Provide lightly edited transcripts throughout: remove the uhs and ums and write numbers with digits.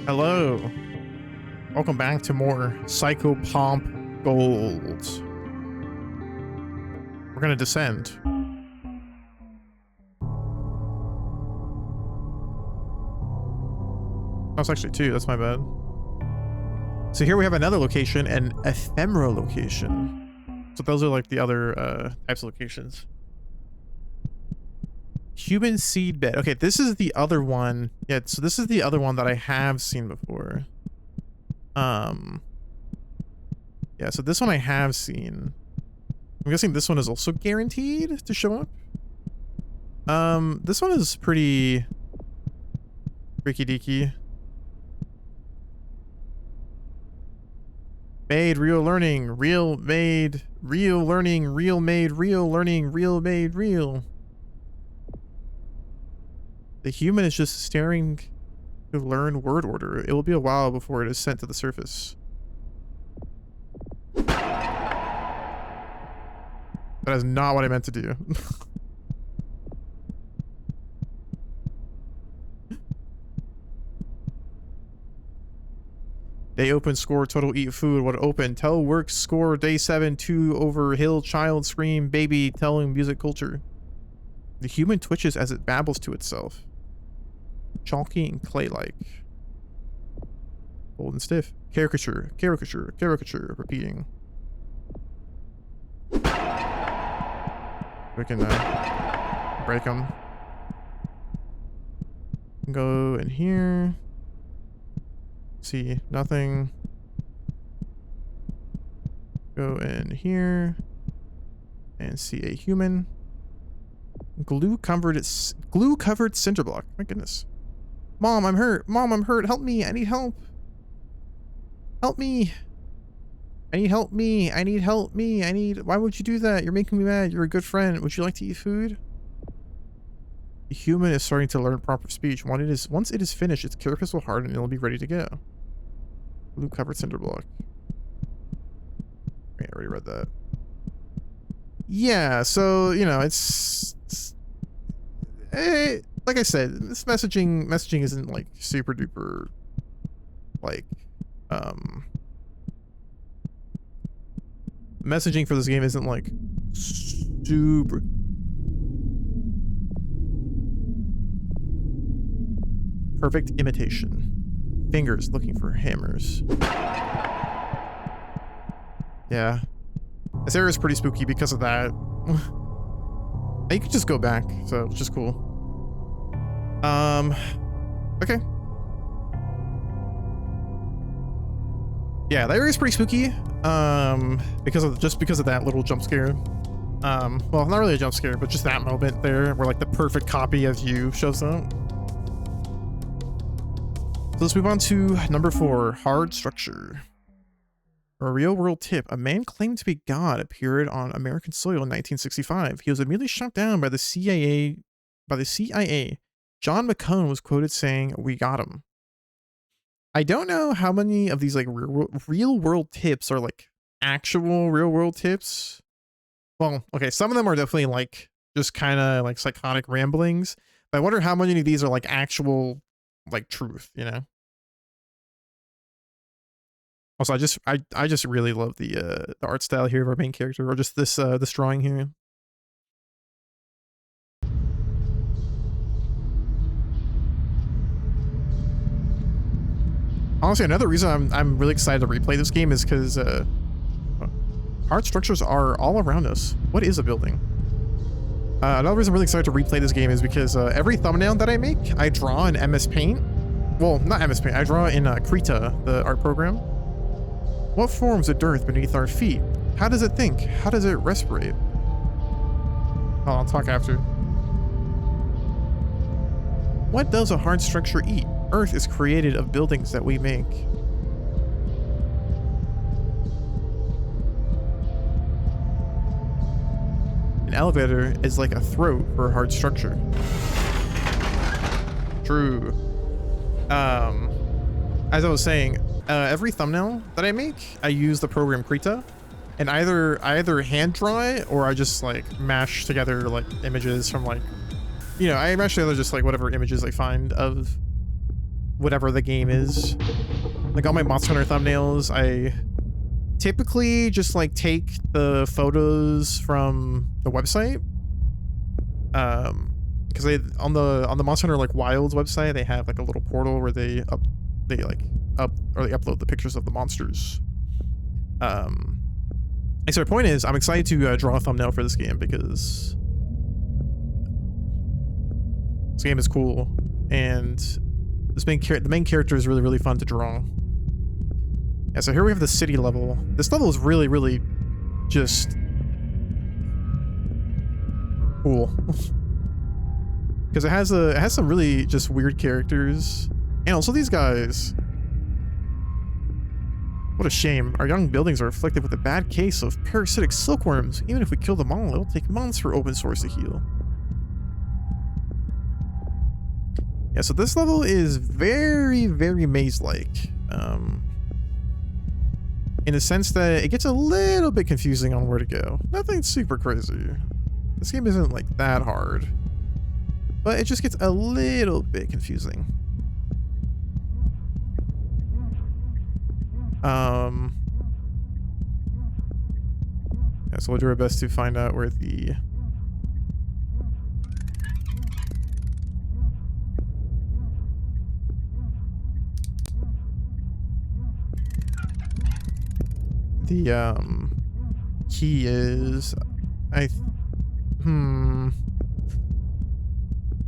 Hello. Welcome back to more Psychopomp Gold. We're gonna descend. Oh, it's actually two. That's my bad. So here we have another location, an ephemeral location. So those are like the other types of locations. Human seed bed. Okay, this is the other one. Yeah, so this is the other one that I have seen before. Yeah, so this one I have seen. I'm guessing this one is also guaranteed to show up. This one is pretty freaky deaky. Made, real learning, real made, real learning, real made, real learning, real made, real. The human is just staring to learn word order. It will be a while before it is sent to the surface. That is not what I meant to do. Day open, score, total eat food. What open? Tell work, score, day 7, 2 over hill, child, scream, baby, telling music, culture. The human twitches as it babbles to itself. Chalky and clay-like. Bold and stiff. Caricature, caricature, caricature, repeating. We can break them. Go in here. See nothing. Go in here and see a human. Glue covered cinder block. My goodness. Mom, I'm hurt. Mom, I'm hurt. Help me. I need help. Help me. I need help me. I need help me. I need... Why would you do that? You're making me mad. You're a good friend. Would you like to eat food? The human is starting to learn proper speech. Once it is finished, its carapace will harden and it'll be ready to go. Blue covered cinder block. I already read that. Yeah, so, you know, it's like I said, this messaging isn't like super duper like messaging for this game isn't like super perfect imitation. Fingers looking for hammers. Yeah. This area is pretty spooky because of that. You could just go back, so it's just cool. Okay. Yeah, that area is pretty spooky. Because of that little jump scare. Well, not really a jump scare, but just that moment there where like the perfect copy of you shows up. So let's move on to number 4, hard structure. A real-world tip. A man claimed to be God appeared on American soil in 1965. He was immediately shot down by the CIA. John McCone was quoted saying, "We got him." I don't know how many of these like real-world tips are like actual real-world tips. Well, okay, some of them are definitely like just kind of like psychotic ramblings. But I wonder how many of these are like actual like truth, you know? Also, I just really love the art style here of our main character, or just this drawing here. Honestly, another reason I'm really excited to replay this game is because hard structures are all around us. What is a building? Another reason I'm really excited to replay this game is because every thumbnail that I make, I draw in MS Paint. Well, not MS Paint. I draw in Krita, the art program. What forms the dirt beneath our feet? How does it think? How does it respirate? Oh, I'll talk after. What does a hard structure eat? Earth is created of buildings that we make. An elevator is like a throat for a hard structure. True. As I was saying, every thumbnail that I make, I use the program Krita, and I either hand draw it or I just like mash together like images from like, you know, I mash together just like whatever images I find of whatever the game is. Like all my Monster Hunter thumbnails, I typically just like take the photos from the website. Because they on the Monster Hunter like Wilds website, they have like a little portal where they upload the pictures of the monsters. And so my point is, I'm excited to draw a thumbnail for this game because this game is cool, and the main character is really, really fun to draw. Yeah, so here we have the city level. This level is really, really just cool. Because it has some really just weird characters. And also these guys. What a shame. Our young buildings are afflicted with a bad case of parasitic silkworms. Even if we kill them all, it'll take months for open source to heal. Yeah, so this level is very, very maze-like. In the sense that it gets a little bit confusing on where to go. Nothing super crazy. This game isn't like that hard. But it just gets a little bit confusing. Yeah, so we'll do our best to find out where the key is.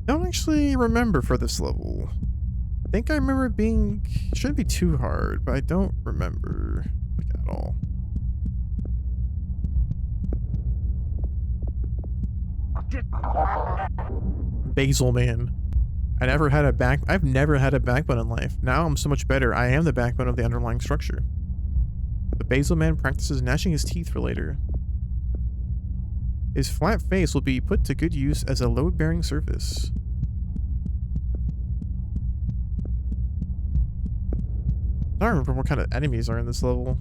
Don't actually remember for this level. I think I remember it being, shouldn't be too hard, but I don't remember like at all. Basil man. I've never had a backbone in life. Now I'm so much better. I am the backbone of the underlying structure. The Basil man practices gnashing his teeth for later. His flat face will be put to good use as a load-bearing surface. I don't remember what kind of enemies are in this level.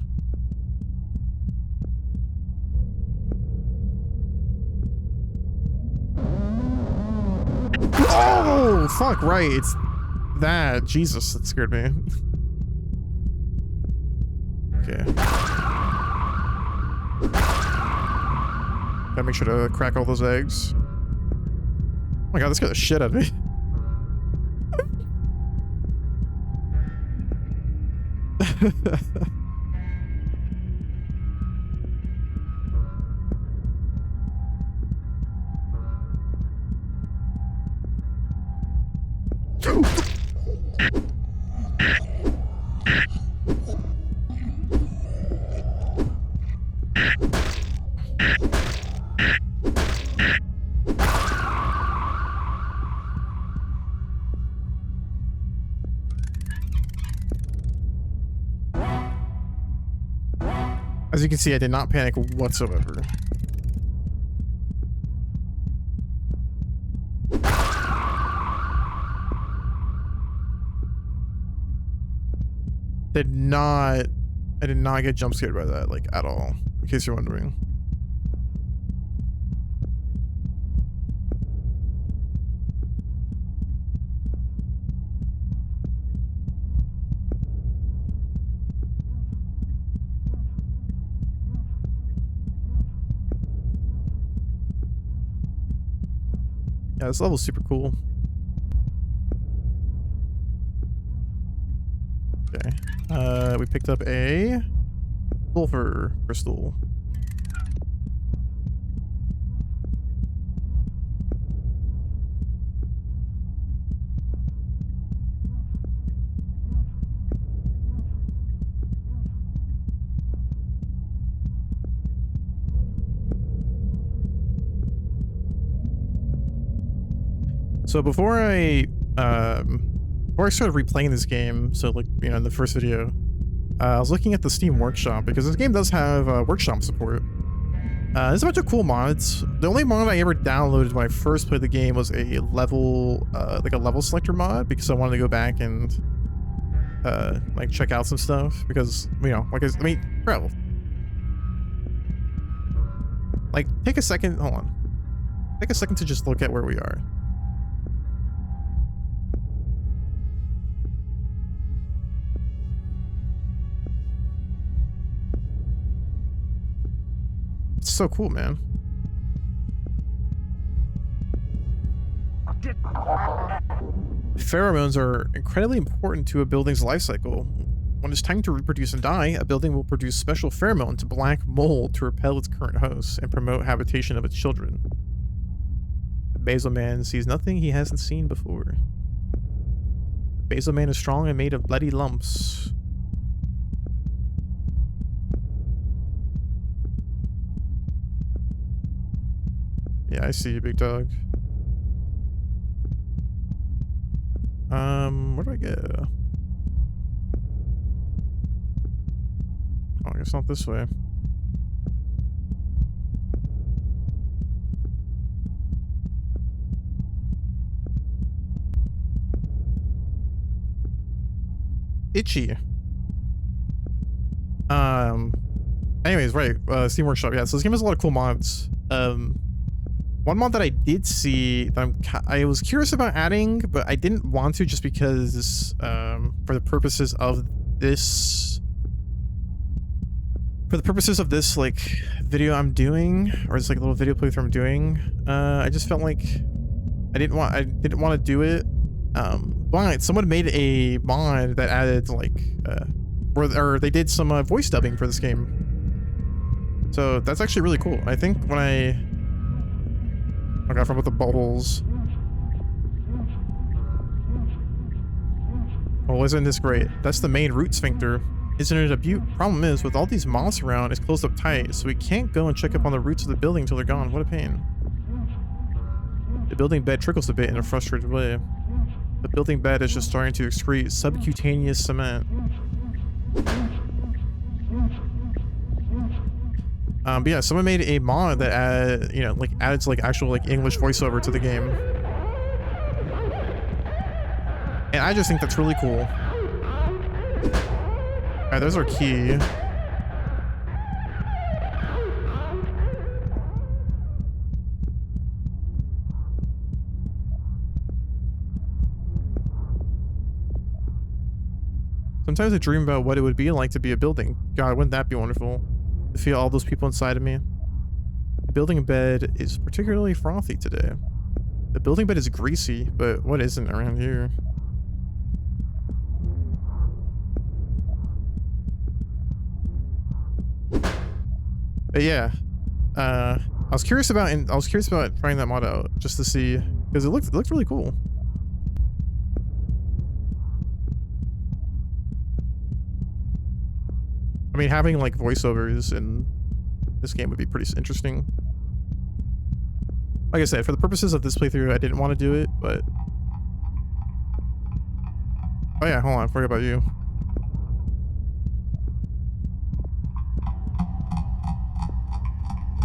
Oh, fuck, right. It's that. Jesus, that scared me. Okay. Gotta make sure to crack all those eggs. Oh my god, this scared the shit out of me. As you can see, I did not panic whatsoever. I did not get jump scared by that, like, at all, in case you're wondering. Yeah, this level's super cool. Okay. We picked up a sulfur crystal. So before I started replaying this game, so like, you know, in the first video, I was looking at the Steam Workshop because this game does have workshop support. There's a bunch of cool mods. The only mod I ever downloaded when I first played the game was a level, like a level selector mod, because I wanted to go back and like check out some stuff because, you know, like, I mean, bro, like, take a second, hold on, take a second to just look at where we are. It's so cool, man. Pheromones are incredibly important to a building's life cycle. When it's time to reproduce and die, a building will produce special pheromones, black mold, to repel its current hosts and promote habitation of its children. The Basal Man sees nothing he hasn't seen before. The Basal Man is strong and made of bloody lumps. Yeah, I see you, big dog. Where do I go? Oh, I guess not this way. Itchy. Anyways, right, Steam Workshop. Yeah, so this game has a lot of cool mods. One mod that I did see that I was curious about adding, but I didn't want to just because, for the purposes of this, like video I'm doing, or this like little video playthrough I'm doing, I just felt like I didn't want to do it. But someone made a mod that added like, or they did some voice dubbing for this game. So that's actually really cool. I think when I got from with the buttholes. Oh, isn't this great? That's the main root sphincter. Isn't it a beaut? Problem is, with all these moths around, it's closed up tight, so we can't go and check up on the roots of the building until they're gone. What a pain. The building bed trickles a bit in a frustrated way. The building bed is just starting to excrete subcutaneous cement. But yeah, someone made a mod that adds like actual like English voiceover to the game, and I just think that's really cool. All right, there's our key. Sometimes I dream about what it would be like to be a building. God, wouldn't that be wonderful? To feel all those people inside of me. The building bed is particularly frothy today. The building bed is greasy, but what isn't around here? But yeah, I was curious about trying that mod out just to see, because it looked really cool. I mean, having like voiceovers in this game would be pretty interesting. Like I said, for the purposes of this playthrough, I didn't want to do it, but... Oh yeah, hold on, I forgot about you.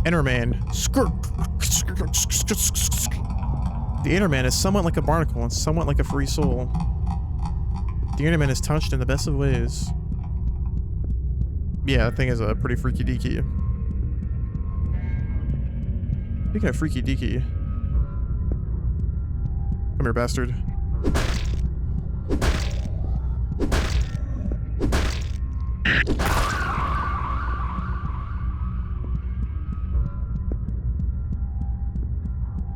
Enderman. The Enderman is somewhat like a barnacle and somewhat like a free soul. The Enderman is touched in the best of ways. Yeah, that thing is a pretty freaky deaky. Speaking of freaky deaky. Come here, bastard.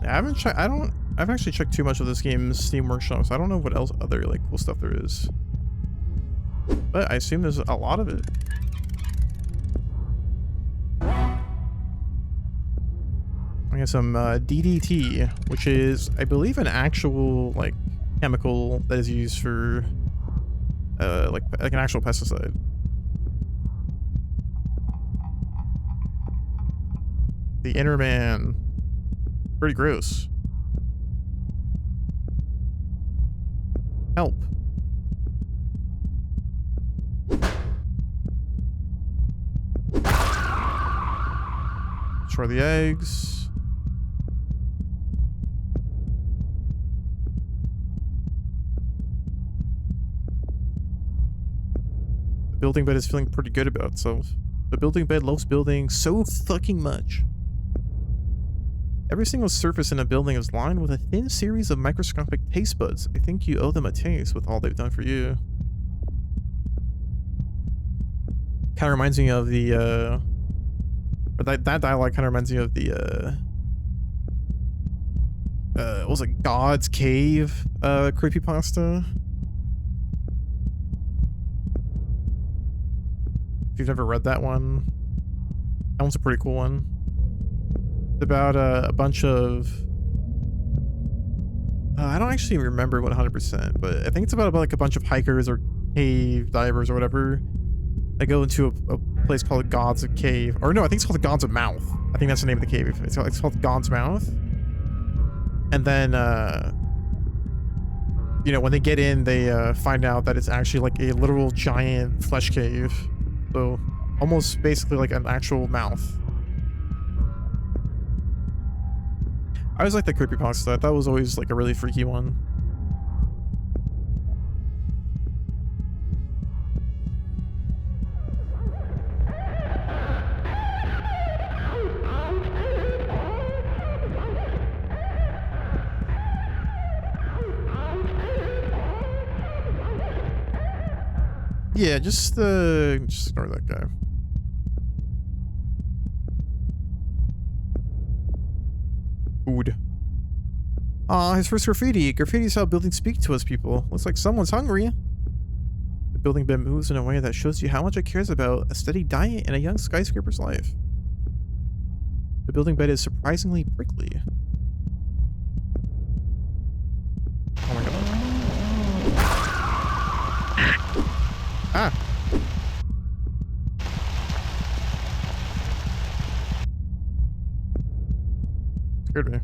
I've actually checked too much of this game's Steam Workshop, so I don't know what else other like cool stuff there is. But I assume there's a lot of it. I got some DDT, which is, I believe, an actual like chemical that is used for like an actual pesticide. The Enderman. Pretty gross. Help. Destroy the eggs. The building bed is feeling pretty good about itself. The building bed loves building so fucking much. Every single surface in a building is lined with a thin series of microscopic taste buds. I think you owe them a taste with all they've done for you. Kind of reminds me of the But that dialogue kind of reminds me of the what was it, God's Cave creepypasta. If you've never read that one, that one's a pretty cool one. It's about a bunch of I don't actually remember 100%, but I think it's about like a bunch of hikers or cave divers or whatever. They go into a place called God's Cave, or no, I think it's called the God's Mouth. I think that's the name of the cave. It's called God's Mouth. And then, you know, when they get in, they find out that it's actually like a literal giant flesh cave. So almost basically like an actual mouth. I always liked that creepypasta. I thought it was always like a really freaky one. Yeah, just ignore that guy. Food. Aw, his first graffiti. Graffiti is how buildings speak to us people. Looks like someone's hungry. The building bed moves in a way that shows you how much it cares about a steady diet in a young skyscraper's life. The building bed is surprisingly prickly. Oh my god. Ah! Scared me.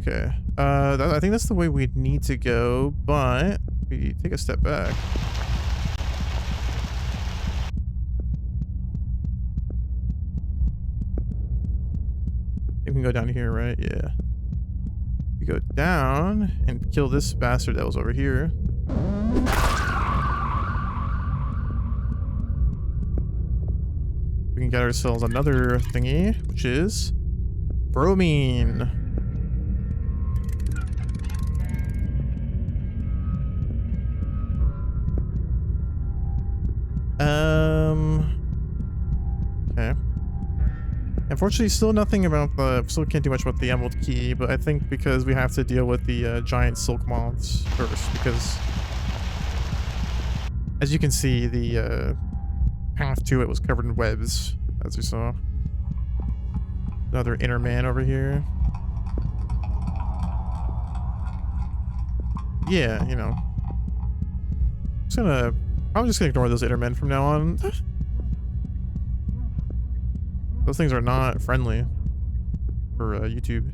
Okay. I think that's the way we need to go, but we take a step back. We can go down here, right? Yeah. We go down and kill this bastard that was over here. We can get ourselves another thingy, which is bromine. Okay. Unfortunately, still nothing about the... Still can't do much about the emerald key, but I think because we have to deal with the giant silk moths first, because... As you can see, the path to it was covered in webs, as we saw. Another inner man over here. Yeah, you know. I'm just gonna ignore those inner men from now on. Those things are not friendly for YouTube.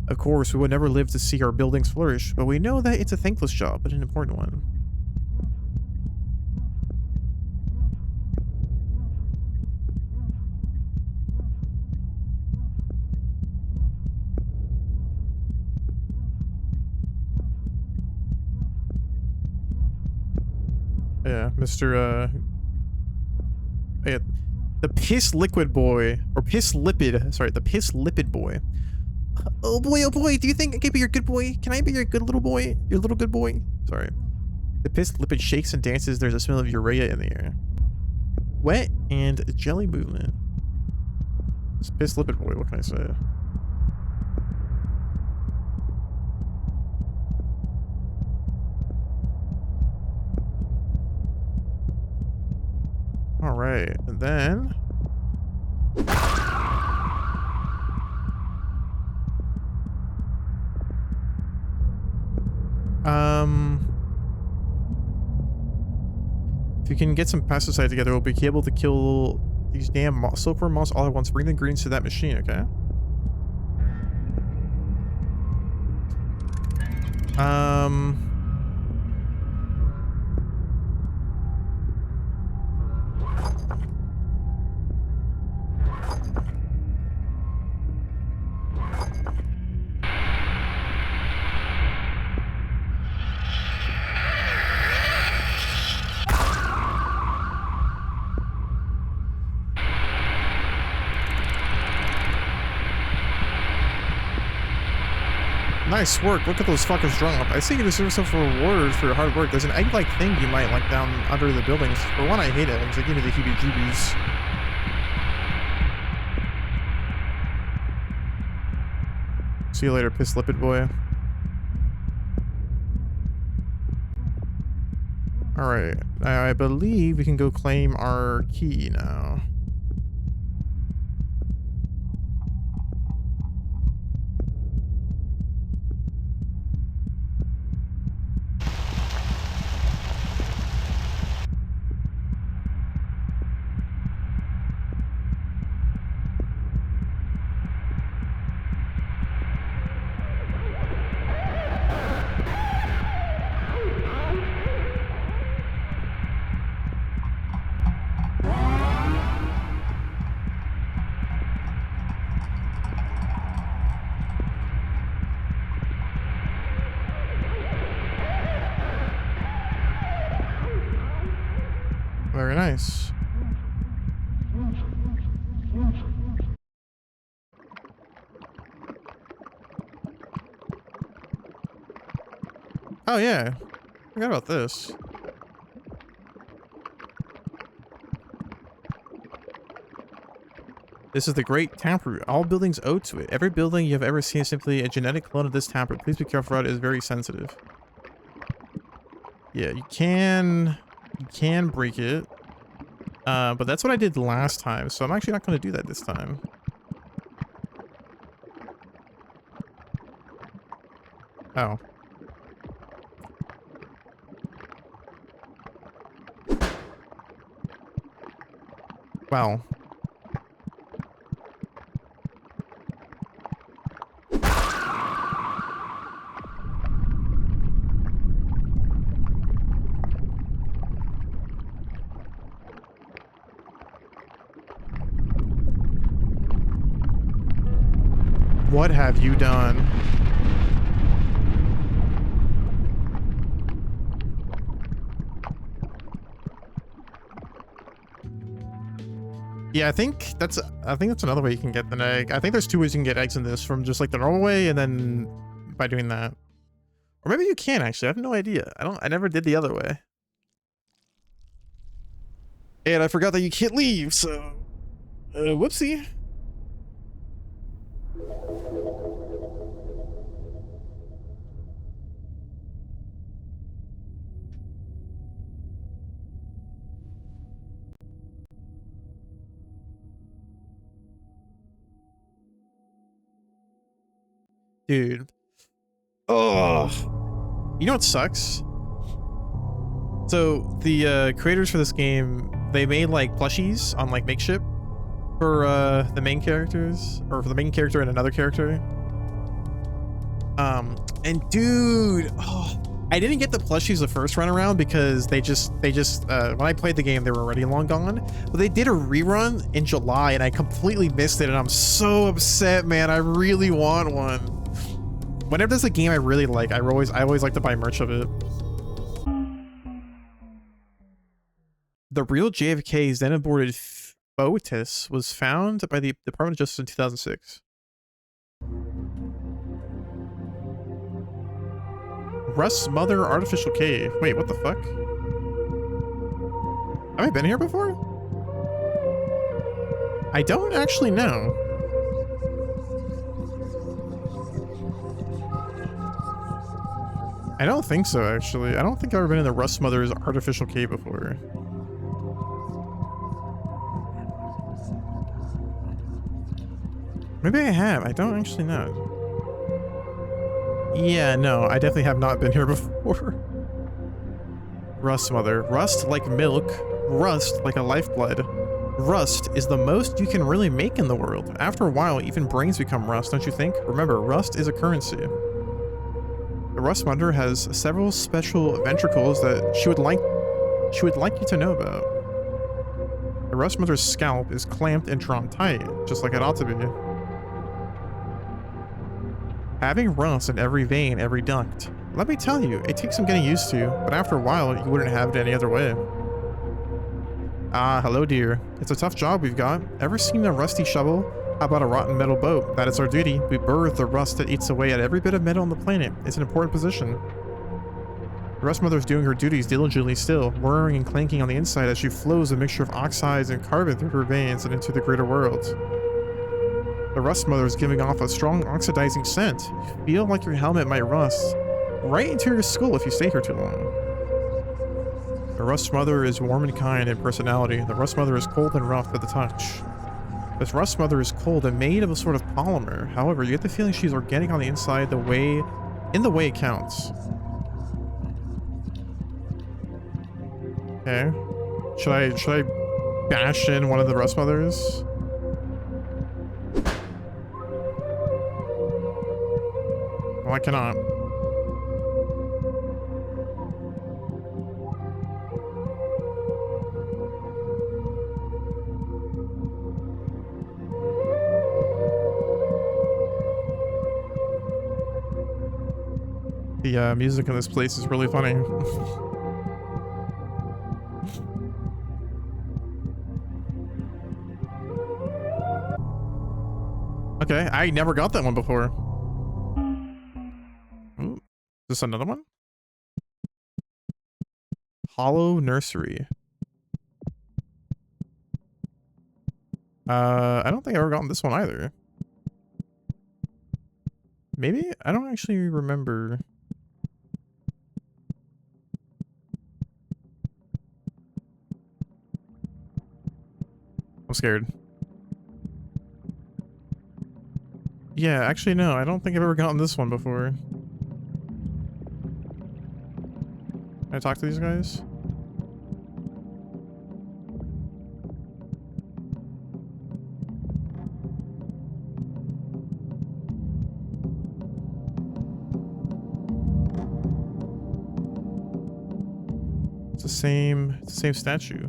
Of course, we would never live to see our buildings flourish, but we know that it's a thankless job, but an important one. Yeah, Mr. Yeah, the piss liquid boy, or piss lipid, sorry, the piss lipid boy. Oh boy, do you think I can be your good boy? Can I be your good little boy? Your little good boy? Sorry. The piss lipid shakes and dances, there's a smell of urea in the air. Wet and jelly movement. This piss lipid boy, what can I say? Alright, and then... If we can get some pesticide together, we'll be able to kill these damn silkworm moths all at once. Bring the ingredients to that machine, okay? Nice work. Look at those fuckers drop. I say you deserve some reward for your hard work. There's an egg-like thing you might like down under the buildings. For one, I hate eggs. They give me the heebie-jeebies. See you later, piss lipid boy. Alright. I believe we can go claim our key now. Very nice. Oh yeah, forgot about this. This is the great taproot. All buildings owe to it. Every building you have ever seen is simply a genetic clone of this taproot. Please be careful, it is very sensitive. Yeah, you can break it. But that's what I did last time, so I'm actually not going to do that this time. Oh. Wow. What have you done? Yeah, I think that's another way you can get an egg. I think there's two ways you can get eggs in this, from just like the normal way and then by doing that. Or maybe you can actually. I have no idea. I never did the other way. And I forgot that you can't leave, so whoopsie. Dude. Oh. You know what sucks? So the creators for this game, they made like plushies on like Makeship for the main characters, or for the main character and another character. And dude, oh, I didn't get the plushies the first run around because they just when I played the game, they were already long gone. But they did a rerun in July and I completely missed it, and I'm so upset, man. I really want one. Whenever there's a game I really like, I always like to buy merch of it. The real JFK's then aborted Foetus was found by the Department of Justice in 2006. Rust's Mother Artificial Cave. Wait, what the fuck? Have I been here before? I don't actually know. I don't think so, actually. I don't think I've ever been in the Rust Mother's Artificial Cave before. Maybe I have. I don't actually know. Yeah, no, I definitely have not been here before. Rust Mother. Rust like milk. Rust like a lifeblood. Rust is the most you can really make in the world. After a while, even brains become rust, don't you think? Remember, rust is a currency. The Rust Mother has several special ventricles that she would like you to know about. The Rust Mother's scalp is clamped and drawn tight, just like it ought to be. Having rust in every vein, every duct. Let me tell you, it takes some getting used to, but after a while, you wouldn't have it any other way. Ah, hello dear. It's a tough job we've got. Ever seen a rusty shovel? How about a rotten metal boat? That is our duty. We birth the rust that eats away at every bit of metal on the planet. It's an important position. The Rust Mother is doing her duties diligently still, whirring and clanking on the inside as she flows a mixture of oxides and carbon through her veins and into the greater world. The Rust Mother is giving off a strong oxidizing scent. You feel like your helmet might rust right into your skull if you stay here too long. The Rust Mother is warm and kind in personality. The Rust Mother is cold and rough to the touch. This Rust Mother is cold and made of a sort of polymer. However, you get the feeling she's organic on the inside in the way it counts. Okay. Should I bash in one of the Rust Mothers? Well, I cannot. The music in this place is really funny. Okay, I never got that one before. Ooh, is this another one? Hollow Nursery. I don't think I've ever gotten this one either. Maybe? I don't actually remember. I'm scared. Yeah, actually, no. I don't think I've ever gotten this one before. Can I talk to these guys? It's the same statue.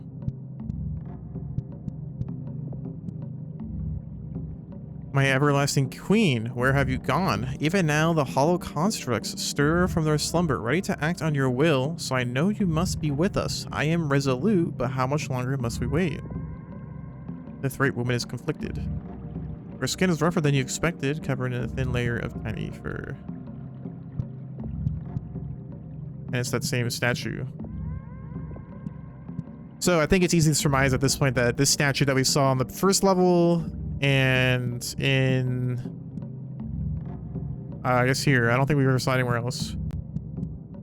My everlasting queen, where have you gone? Even now, the hollow constructs stir from their slumber, ready to act on your will, so I know you must be with us. I am resolute, but how much longer must we wait? The Threat Woman is conflicted. Her skin is rougher than you expected, covered in a thin layer of tiny fur. And it's that same statue. So I think it's easy to surmise at this point that this statue that we saw on the first level and in I guess here, I don't think we ever saw anywhere else,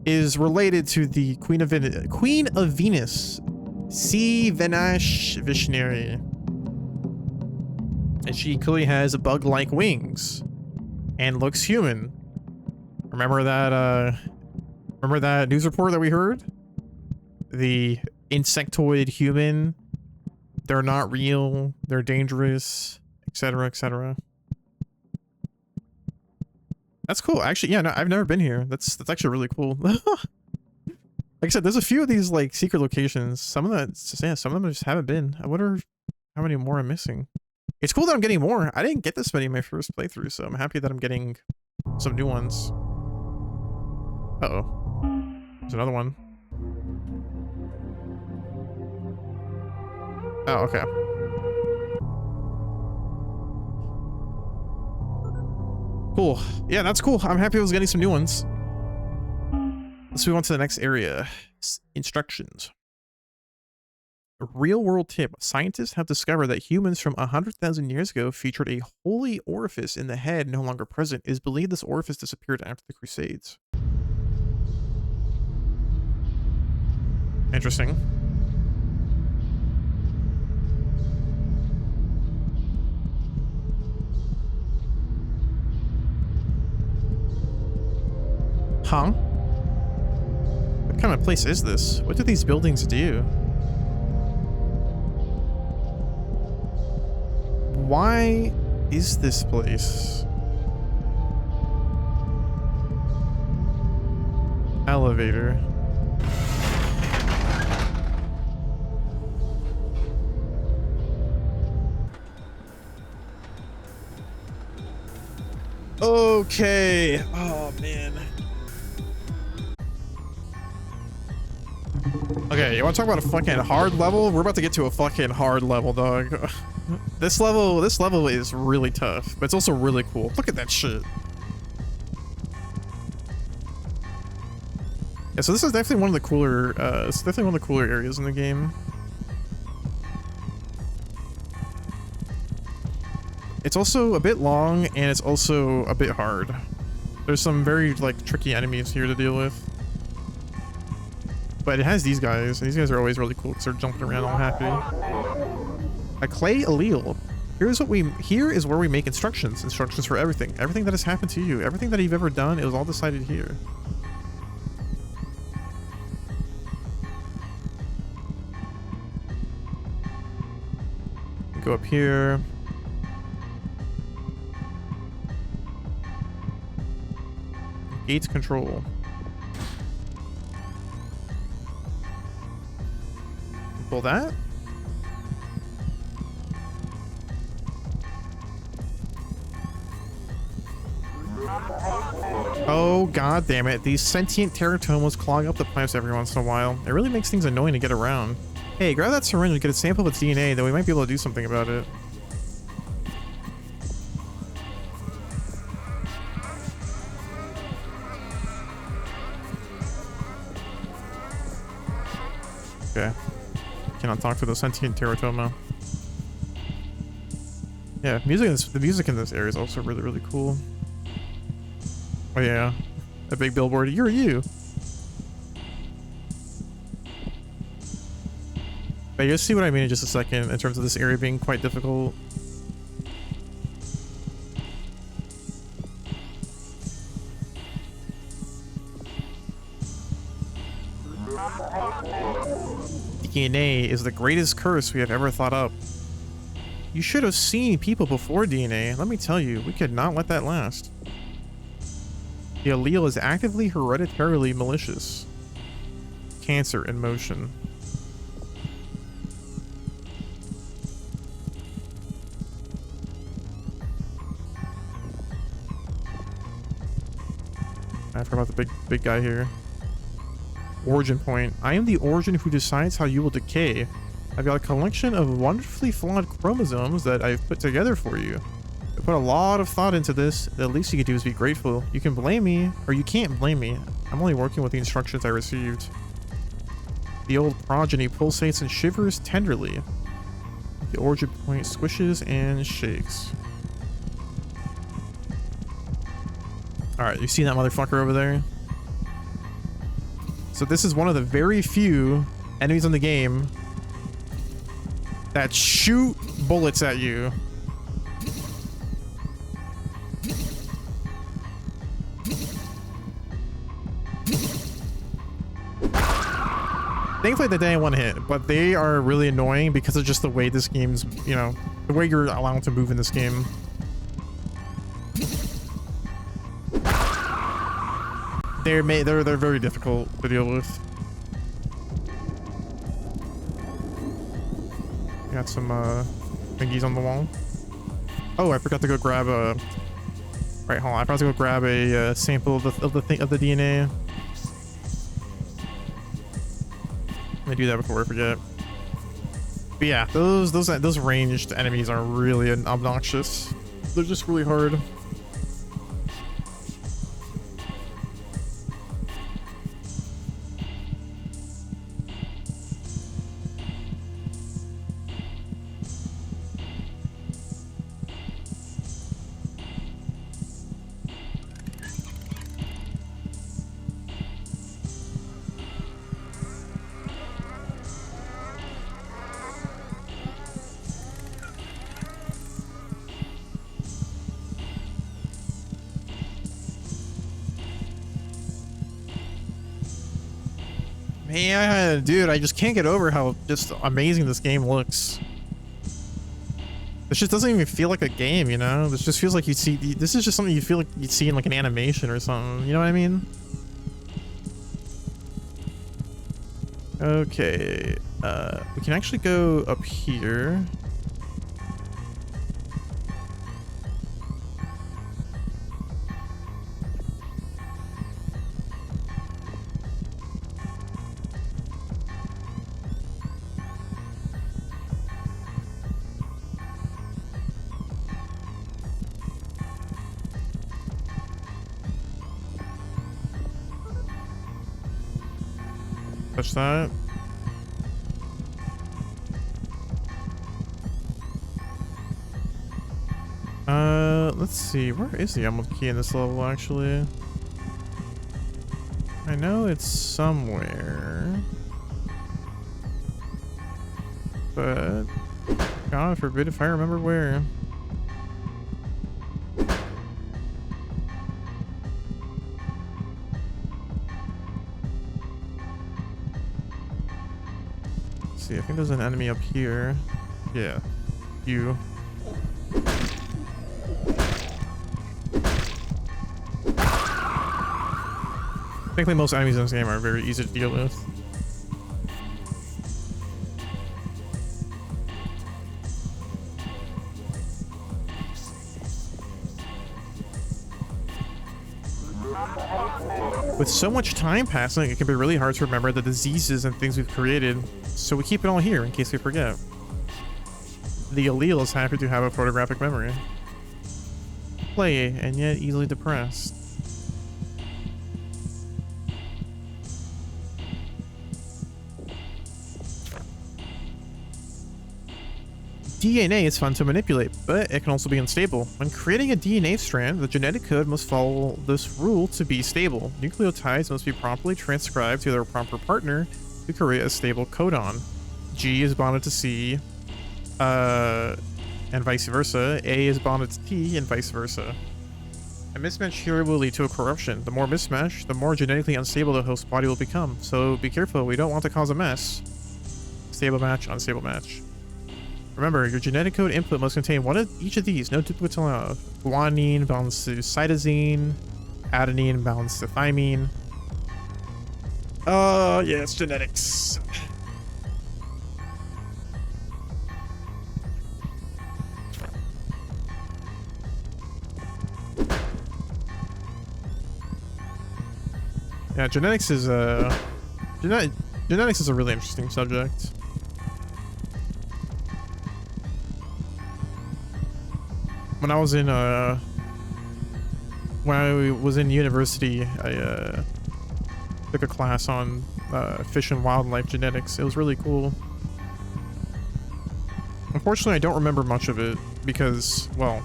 is related to the Queen of Venus, C. Venash Vishneri. And she clearly has bug-like wings and looks human. Remember that news report that we heard? The insectoid human. They're not real. They're dangerous, etc., etc. That's cool. Actually, yeah, no, I've never been here. That's actually really cool. Like I said, there's a few of these like secret locations. Some of them I just haven't been. I wonder how many more I'm missing. It's cool that I'm getting more. I didn't get this many in my first playthrough, so I'm happy that I'm getting some new ones. Uh-oh. There's another one. Oh, okay. Cool. Yeah, that's cool. I'm happy I was getting some new ones. Let's move on to the next area. Instructions. A real-world tip. Scientists have discovered that humans from 100,000 years ago featured a holy orifice in the head no longer present. It is believed this orifice disappeared after the Crusades. Interesting. Huh? What kind of place is this? What do these buildings do? Why is this place? Elevator. Okay. Oh, man. Okay, you want to talk about a fucking hard level? We're about to get to a fucking hard level, dog. This level is really tough, but it's also really cool. Look at that shit. Yeah, so this is definitely one of the cooler, it's definitely one of the cooler areas in the game. It's also a bit long, and it's also a bit hard. There's some very, like, tricky enemies here to deal with. But it has these guys, and these guys are always really cool because they're jumping around all happy. A clay allele. Here is where we make instructions for everything. Everything that has happened to you, everything that you've ever done, it was all decided here. Go up here. Gates control. Pull that. Oh, god damn it. These sentient teratomas clog up the pipes every once in a while. It really makes things annoying to get around. Hey, grab that syringe and get a sample of its DNA, then we might be able to do something about it. Okay. Cannot talk to the sentient teratoma. Yeah, the music in this area is also really, really cool. Oh yeah, a big billboard. You're you. But you'll see what I mean in just a second in terms of this area being quite difficult. DNA is the greatest curse we have ever thought up. You should have seen people before DNA. Let me tell you, we could not let that last. The allele is actively hereditarily malicious. Cancer in motion. I forgot about the big guy here. Origin point. I am the origin who decides how you will decay. I've got a collection of wonderfully flawed chromosomes that I've put together for you. I put a lot of thought into this. The least you can do is be grateful. You can blame me, or you can't blame me. I'm only working with the instructions I received. The old progeny pulsates and shivers tenderly. The origin point squishes and shakes. Alright, you see that motherfucker over there? So this is one of the very few enemies in the game that shoot bullets at you. Thankfully they didn't one hit, but they are really annoying because of just the way this game's, you know, the way you're allowed to move in this game. They're very difficult to deal with. Got some thingies on the wall. Oh, I forgot to go grab a. Right, hold on. I forgot to go grab a sample of the DNA. Let me do that before I forget. But yeah, those ranged enemies are really obnoxious. They're just really hard. Man, dude, I just can't get over how just amazing this game looks. This just doesn't even feel like a game, you know? This just feels like you'd see. This is just something you feel like you'd see in like an animation or something. You know what I mean? Okay, we can actually go up here. Touch that. Let's see. Where is the emerald key in this level, actually? I know it's somewhere. But God forbid if I remember where. Let's see, I think there's an enemy up here. Yeah. You. Thankfully, most enemies in this game are very easy to deal with. With so much time passing, it can be really hard to remember the diseases and things we've created, so we keep it all here in case we forget. The allele is happy to have a photographic memory. Play, and yet easily depressed. DNA is fun to manipulate, but it can also be unstable. When creating a DNA strand, the genetic code must follow this rule to be stable. Nucleotides must be properly transcribed to their proper partner to create a stable codon. G is bonded to C, and vice versa. A is bonded to T, and vice versa. A mismatch here will lead to a corruption. The more mismatch, the more genetically unstable the host body will become. So be careful, we don't want to cause a mess. Stable match, unstable match. Remember, your genetic code input must contain one of each of these, no duplicates allowed. Guanine bounds to cytosine, adenine bounds to thymine. Yeah, it's genetics. Yeah, genetics is genetics is a really interesting subject. When I was in university, I took a class on fish and wildlife genetics. It was really cool. Unfortunately, I don't remember much of it because, well,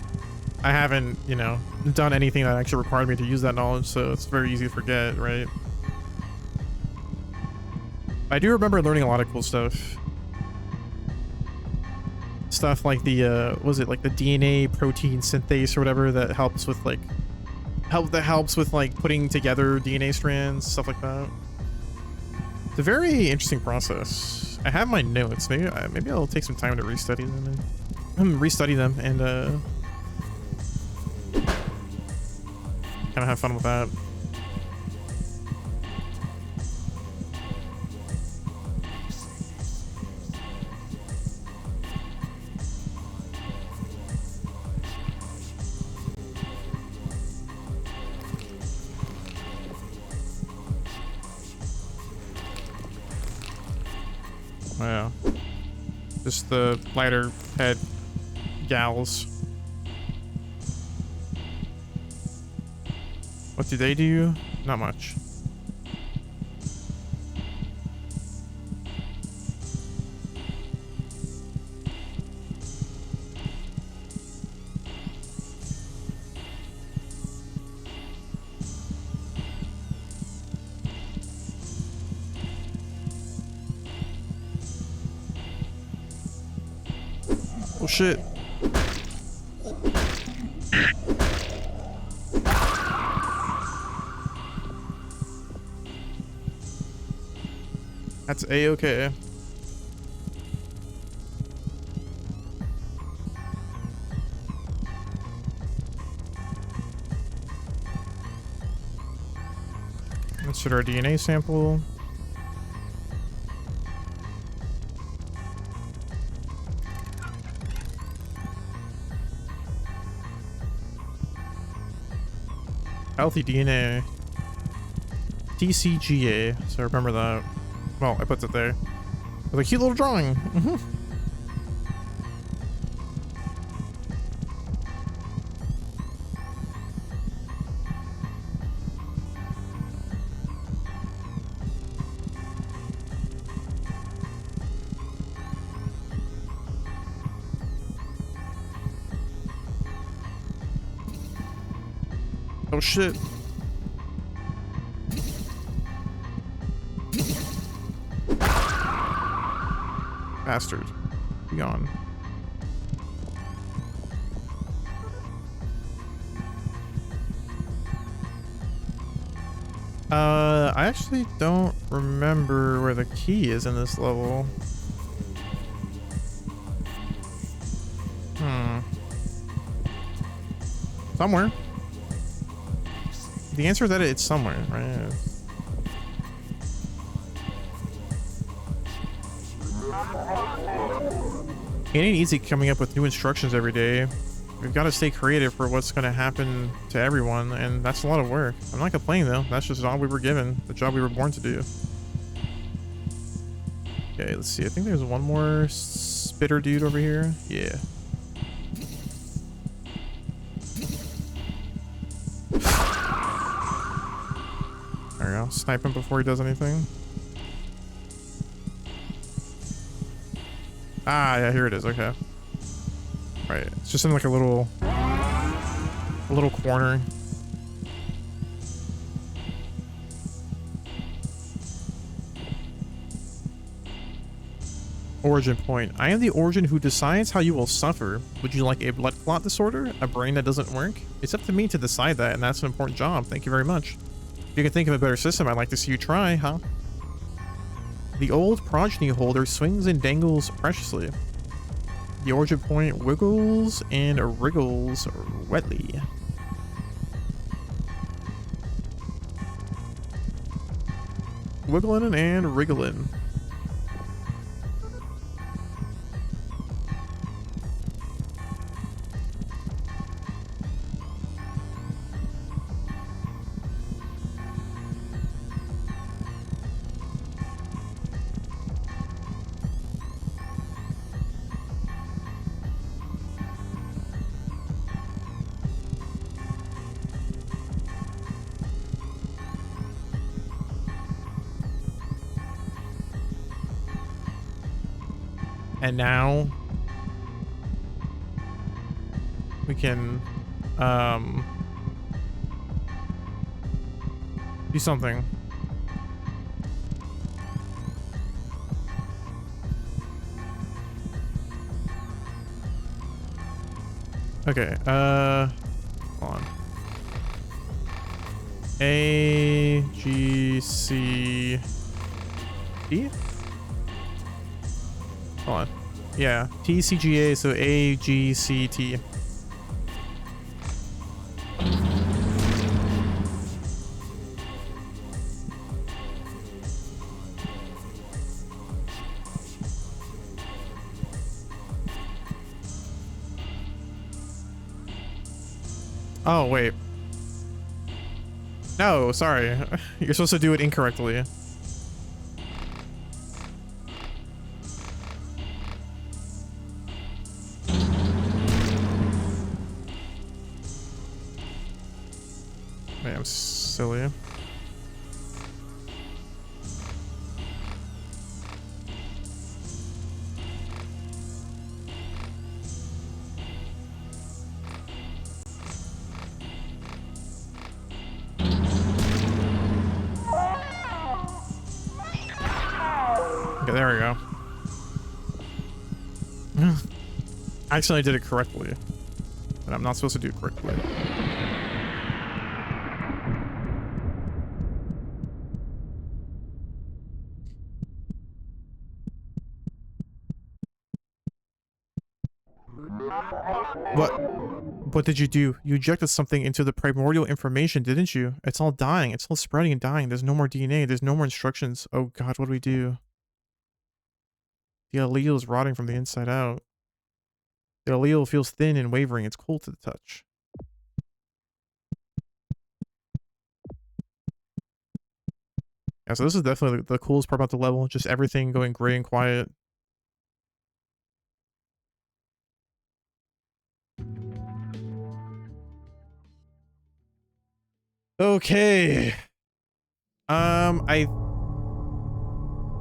I haven't, you know, done anything that actually required me to use that knowledge, so it's very easy to forget, right? I do remember learning a lot of cool stuff. Stuff like the was it like the DNA protein synthase or whatever that helps with like putting together DNA strands, stuff like that. It's a very interesting process. I have my notes. Maybe I'll take some time to restudy them and kind of have fun with that. Wow. Just the lighter head gals. What do they do? Not much. Oh shit. That's A-okay. Insert our DNA sample. Healthy DNA. TCGA. So remember that. Well, I put it there. With a cute little drawing. Oh shit. Bastard. Be gone. I actually don't remember where the key is in this level. Somewhere. The answer is that it's somewhere, right? It ain't easy coming up with new instructions every day. We've got to stay creative for what's going to happen to everyone, and that's a lot of work. I'm not complaining though. That's just the job we were given, the job we were born to do. Okay, let's see. I think there's one more spitter dude over here. Yeah. There we go. Snipe him before he does anything. Ah, yeah, here it is. Okay. Right. It's just in like a little corner. Origin point. I am the origin who decides how you will suffer. Would you like a blood clot disorder? A brain that doesn't work? It's up to me to decide that, and that's an important job. Thank you very much. If you can think of a better system, I'd like to see you try, huh? The old progeny holder swings and dangles preciously. The origin point wiggles and wriggles wetly. Wiggling and wriggling. And now we can do something. Okay, hold on. A G C D? Hold on. Yeah, TCGA, so AGCT. Oh, wait. No, sorry. You're supposed to do it incorrectly. Wait, I'm silly. Okay, there we go. I accidentally did it correctly. But I'm not supposed to do it correctly. What did you do? You injected something into the primordial information, didn't you? It's all dying. It's all spreading and dying. There's no more DNA. There's no more instructions. Oh god, what do we do? The allele is rotting from the inside out. The allele feels thin and wavering. It's cold to the touch. Yeah, so this is definitely the coolest part about the level. Just everything going gray and quiet. Okay. I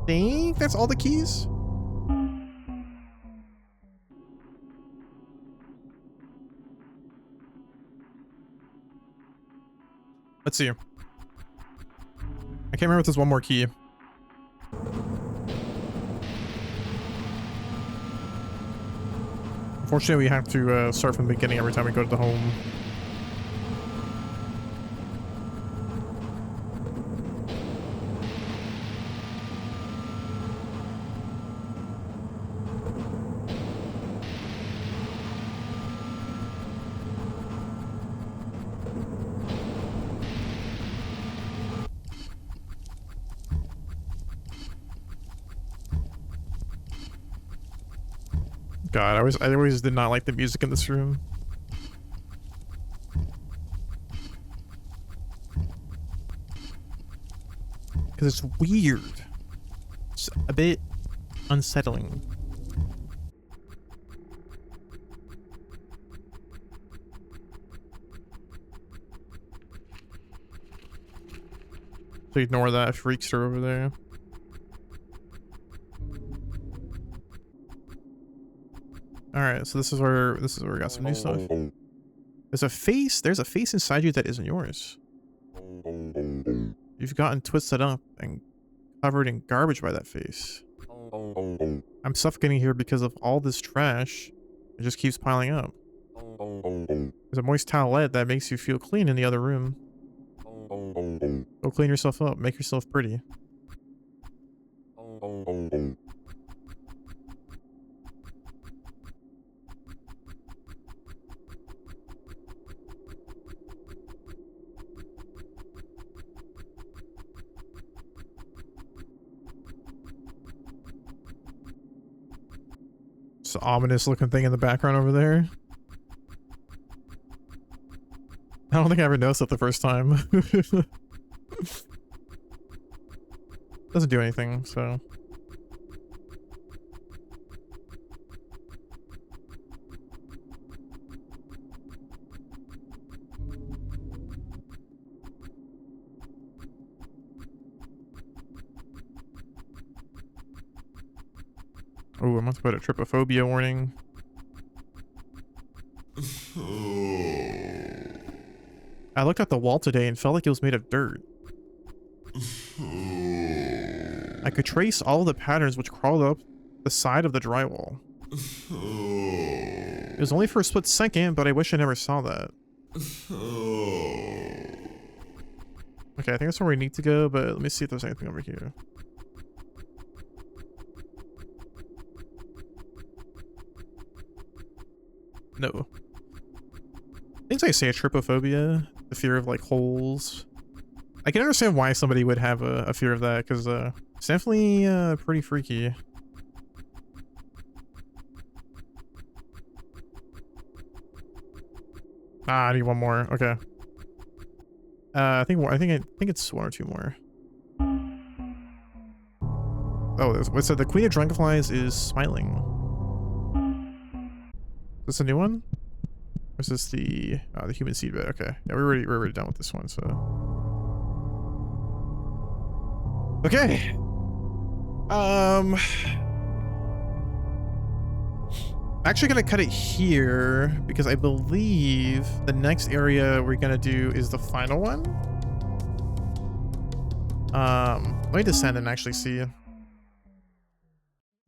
think that's all the keys. Let's see. I can't remember if there's one more key. Unfortunately, we have to start from the beginning every time we go to the home. God, I always did not like the music in this room. Because it's weird. It's a bit unsettling. So ignore that freakster over there. Alright, so this is where we got some new stuff. There's a face inside you that isn't yours. You've gotten twisted up and covered in garbage by that face. I'm suffocating here because of all this trash. It just keeps piling up. There's a moist towelette that makes you feel clean in the other room. Go clean yourself up, make yourself pretty. It's an ominous looking thing in the background over there. I don't think I ever noticed it the first time. Doesn't do anything, so. Oh, I must put a trypophobia warning. I looked at the wall today and felt like it was made of dirt. I could trace all of the patterns which crawled up the side of the drywall. It was only for a split second, but I wish I never saw that. Okay, I think that's where we need to go, but let me see if there's anything over here. No. Things I say, trypophobia, the fear of like holes. I can understand why somebody would have a fear of that, because it's definitely pretty freaky. Ah, I need one more. Okay. I think it's one or two more. Oh, what's that? The Queen of Dragonflies is smiling. Is this a new one? Or is this the human seed bed? Okay. Yeah, we're already done with this one, so. Okay. Actually gonna cut it here because I believe the next area we're gonna do is the final one. Let me descend and actually see. Let's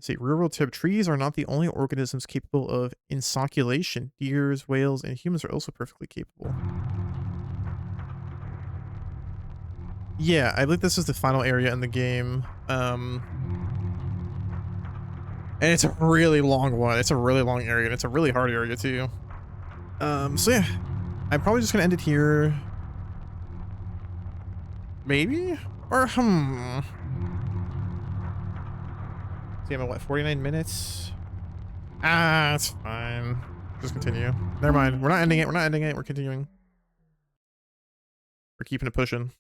see, real world tip. Trees are not the only organisms capable of inoculation. Deers, whales, and humans are also perfectly capable. Yeah, I believe this is the final area in the game. And it's a really long one. It's a really long area, and it's a really hard area too. So yeah, I'm probably just gonna end it here. Maybe? Or See, I'm at what, 49 minutes? Ah, it's fine. Just continue. Never mind. We're not ending it. We're not ending it. We're continuing. We're keeping it pushing.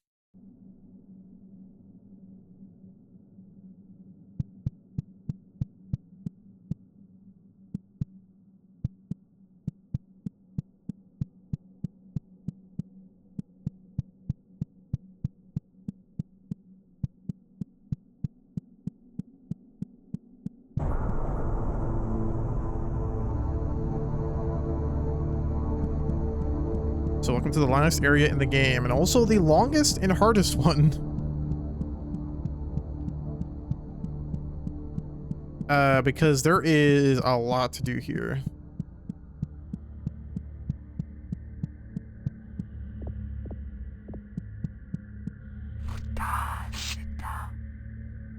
So welcome to the last area in the game, and also the longest and hardest one. Because there is a lot to do here.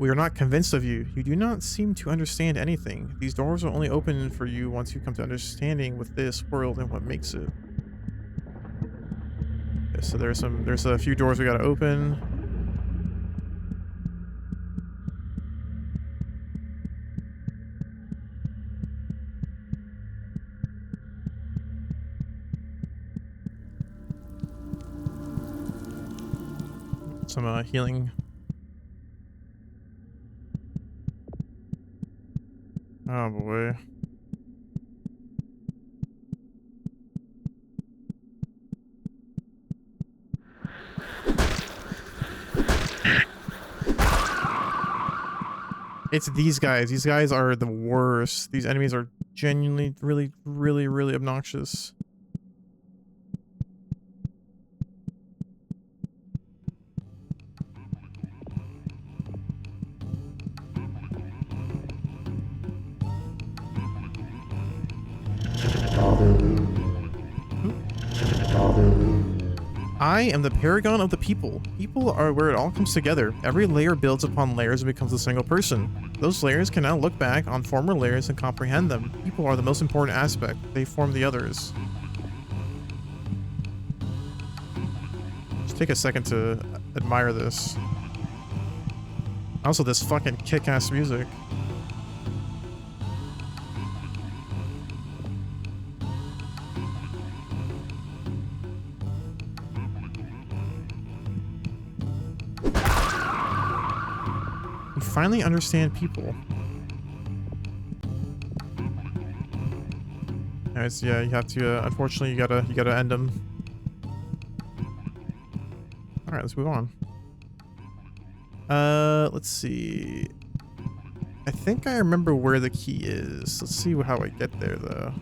We are not convinced of you. You do not seem to understand anything. These doors will only open for you once you come to understanding with this world and what makes it. Okay, so there's a few doors we gotta open. Some healing. Oh boy. It's these guys. These guys are the worst. These enemies are genuinely really obnoxious. I am the paragon of the people. People are where it all comes together. Every layer builds upon layers and becomes a single person. Those layers can now look back on former layers and comprehend them. People are the most important aspect. They form the others. Just take a second to admire this. Also, this fucking kick-ass music. Finally understand people. Anyways, yeah, you have to. Unfortunately, you gotta end them. All right, let's move on. Let's see. I think I remember where the key is. Let's see how I get there, though.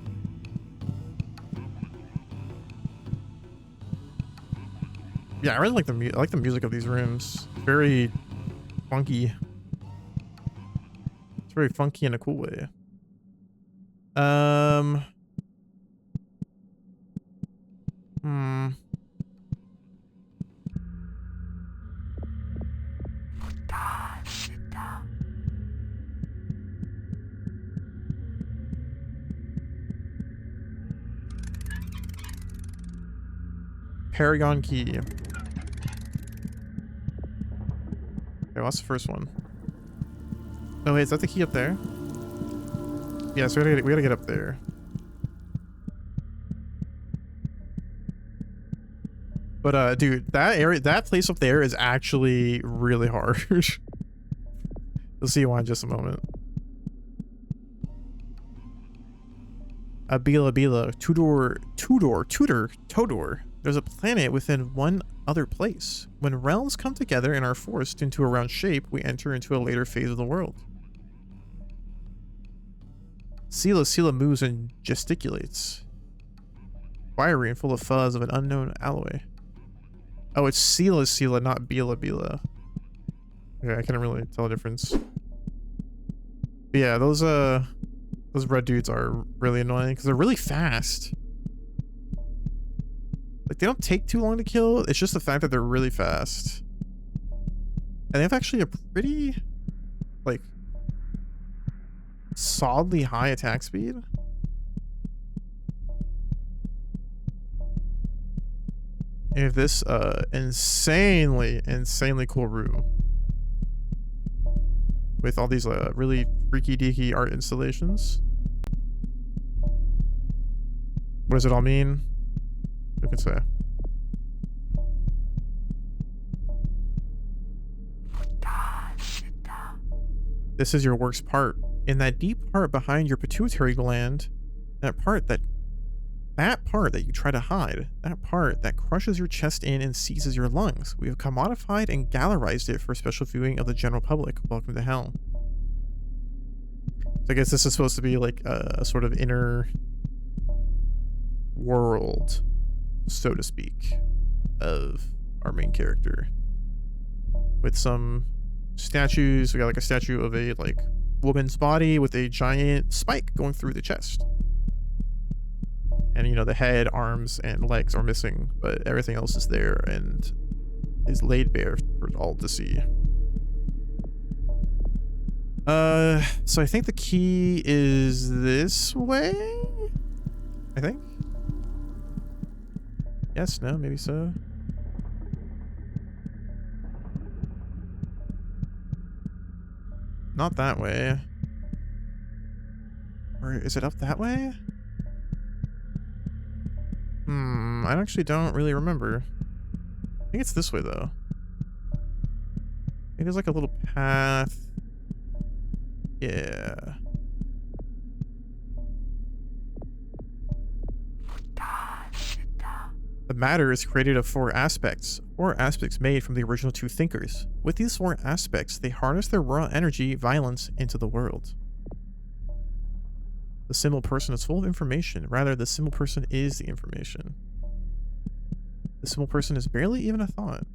Yeah, I really like I like the music of these rooms. Very funky. It's very funky in a cool way. Paragon key. Okay, what's the first one? Oh wait, is that the key up there? Yeah, so we gotta get up there. But dude, that place up there is actually really hard. You'll see why in just a moment. Bila, Todor. There's a planet within one other place. When realms come together and are forced into a round shape, we enter into a later phase of the world. Sila moves and gesticulates. Wiry and full of fuzz of an unknown alloy. Oh, it's Sila, not Bila. Okay, I can't really tell the difference. But yeah, those red dudes are really annoying because they're really fast. Like, they don't take too long to kill. It's just the fact that they're really fast. And they have actually a pretty, like, solidly high attack speed. And if this insanely cool room with all these really freaky deaky art installations. What does it all mean? Who can say? This is your worst part. In that deep part behind your pituitary gland, that part that you try to hide, that part that crushes your chest in and seizes your lungs. We have commodified and gallerized it for special viewing of the general public. Welcome to hell. So I guess this is supposed to be like a sort of inner world. so to speak, of our main character. With some statues, we got like a statue of a like woman's body with a giant spike going through the chest. And you know, the head, arms, and legs are missing, but everything else is there and is laid bare for all to see. So I think the key is this way? I think? Yes, no, maybe so. Not that way. Or is it up that way? I actually don't really remember. I think it's this way, though. Maybe there's like a little path. Yeah. The matter is created of 4 aspects made from the original 2 thinkers. With these 4 aspects, they harness their raw energy, violence, into the world. The symbol person is full of information. Rather, the symbol person is the information. The symbol person is barely even a thought.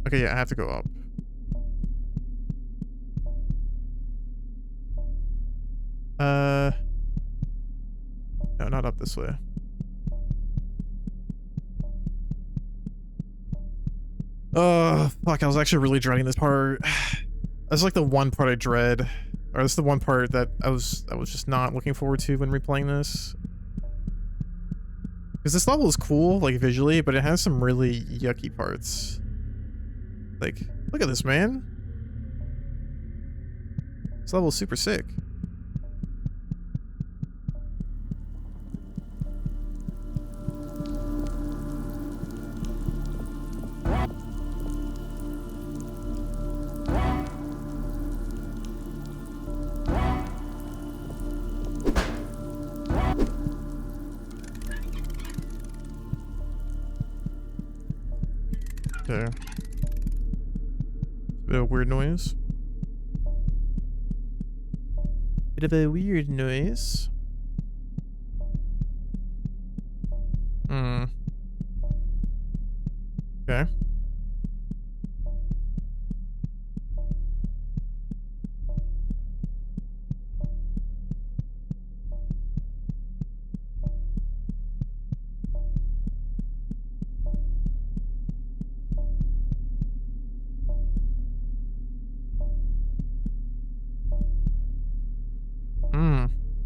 Okay, yeah, I have to go up. No, not up this way. Oh, fuck, I was actually really dreading this part. That's like the one part I dread. Or that's the one part that I was just not looking forward to when replaying this. Because this level is cool, like visually, but it has some really yucky parts. Like, look at this, man. This level is super sick. Okay. Bit of a weird noise. Bit of a weird noise. Okay.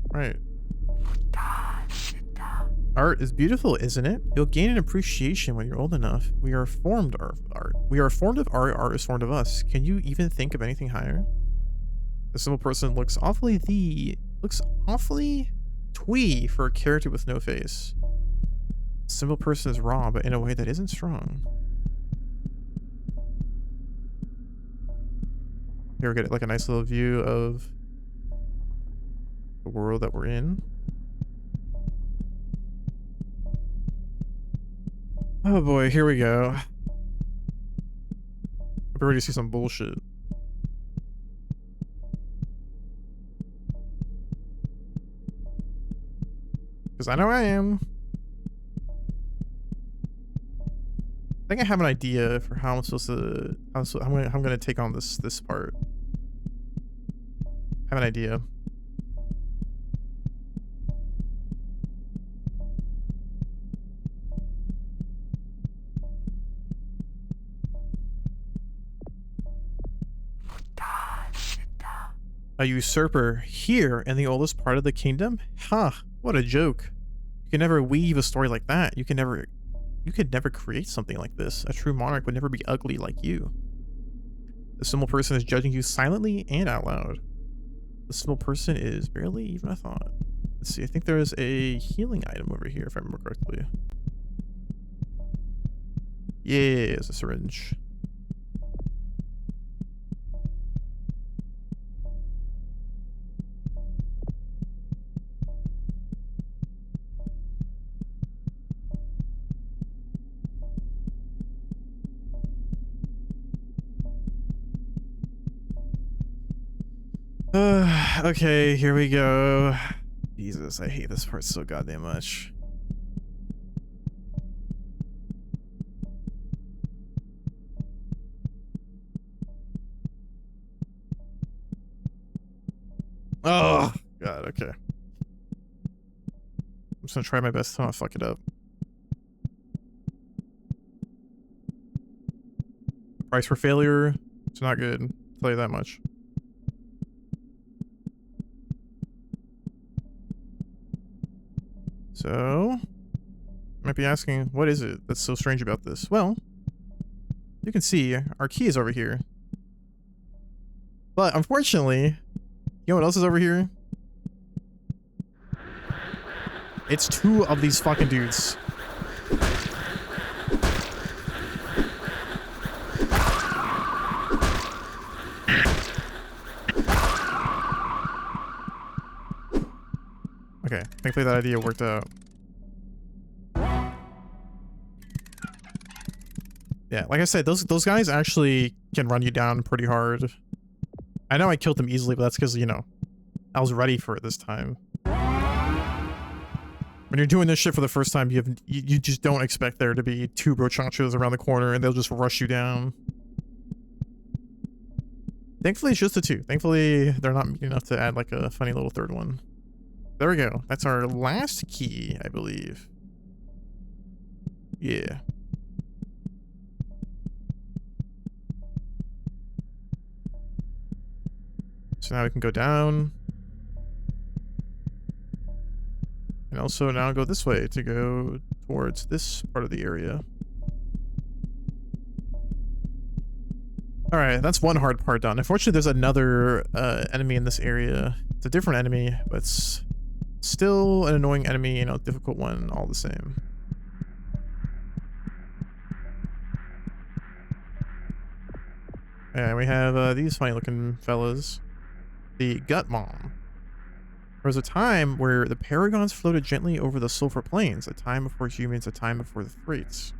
Right. Art is beautiful, isn't it? You'll gain an appreciation when you're old enough. We are formed of art. We are formed of art. Art is formed of us. Can you even think of anything higher? The simple person looks awfully twee for a character with no face. The simple person is raw, but in a way that isn't strong. Here we get like a nice little view of the world that we're in. Oh boy, here we go. I'm ready to see some bullshit. Because I know I am. I think I have an idea for how I'm supposed to, how I'm gonna take on this part. I have an idea. A usurper here in the oldest part of the kingdom? Huh, what a joke. You can never weave a story like that. You could never create something like this. A true monarch would never be ugly like you. The simple person is judging you silently and out loud. The simple person is barely even a thought. Let's see, I think there is a healing item over here if I remember correctly. Yeah, it's a syringe. Okay, here we go. Jesus, I hate this part so goddamn much. Oh, God, okay. I'm just gonna try my best to not fuck it up. Price for failure, it's not good. I'll tell you that much. So, you might be asking, what is it that's so strange about this? Well, you can see our key is over here. But unfortunately, you know what else is over here? It's two of these fucking dudes. Okay, thankfully that idea worked out. Yeah, like I said, those guys actually can run you down pretty hard. I know I killed them easily, but that's because, you know, I was ready for it this time. When you're doing this shit for the first time, you just don't expect there to be two brochachos around the corner and they'll just rush you down. Thankfully, it's just the two. Thankfully, they're not mean enough to add like a funny little third one. There we go. That's our last key, I believe. Yeah. So now we can go down. And also now go this way to go towards this part of the area. Alright, that's one hard part done. Unfortunately, there's another enemy in this area. It's a different enemy, but it's still an annoying enemy, you know, difficult one all the same. And we have these funny looking fellas. The Gut Mom. There was a time where the Paragons floated gently over the Sulfur Plains, a time before humans, a time before the Thraits.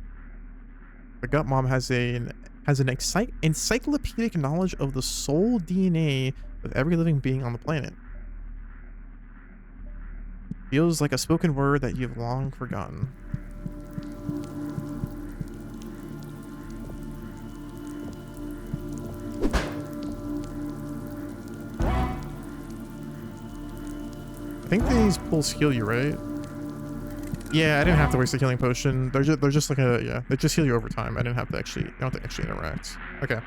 The Gut Mom has an encyclopedic knowledge of the soul DNA of every living being on the planet. Feels like a spoken word that you've long forgotten. I think these pulls heal you, right? Yeah, I didn't have to waste a healing potion. They're just like a, yeah, they just heal you over time. I didn't have to actually, you don't have to actually interact. Okay.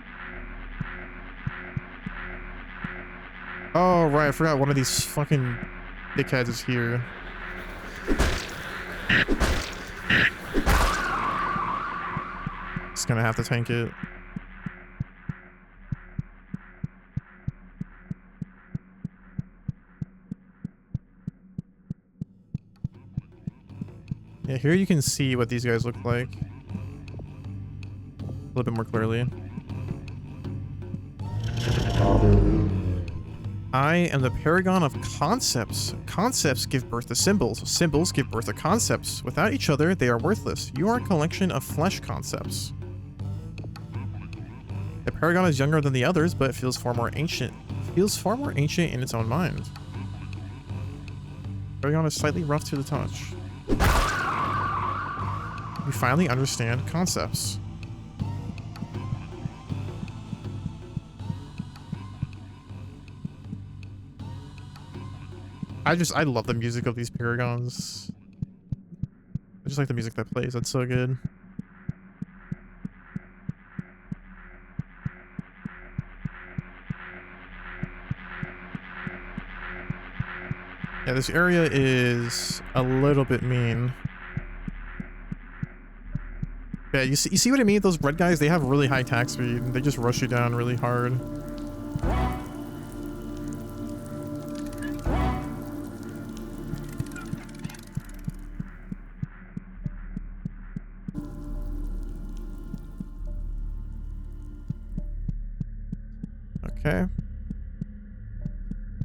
Oh, right, I forgot one of these fucking dickheads is here. Just gonna have to tank it. Yeah, here you can see what these guys look like. A little bit more clearly. I am the paragon of concepts. Concepts give birth to symbols. Symbols give birth to concepts. Without each other, they are worthless. You are a collection of flesh concepts. The paragon is younger than the others, but it feels far more ancient. It feels far more ancient in its own mind. Paragon is slightly rough to the touch. You finally understand concepts. I love the music of these paragons. I just like the music that plays. That's so good. Yeah, this area is a little bit mean. Yeah, you see what I mean? Those red guys, they have really high attack speed. They just rush you down really hard. Okay.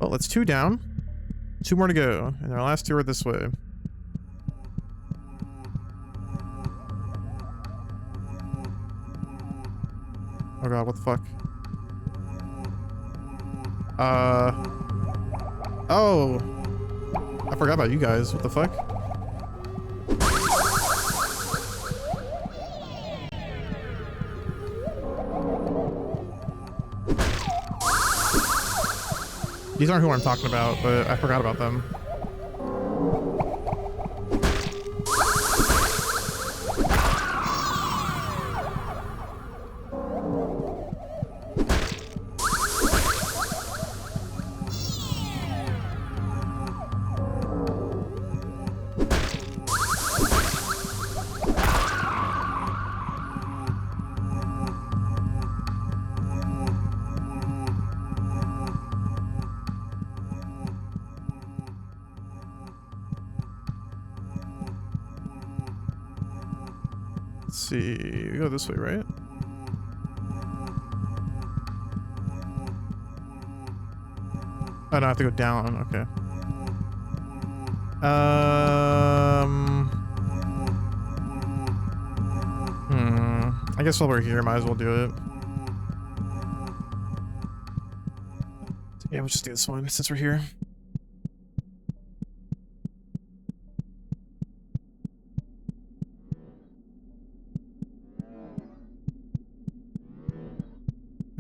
Well, it's 2 down. 2 more to go. And our last 2 are this way. Oh god, what the fuck? Oh, I forgot about you guys. What the fuck? These aren't who I'm talking about, but I forgot about them. Let's see, we go this way, right? Oh, no, I have to go down. Okay. I guess while we're here, might as well do it. Yeah, we'll just do this one since we're here.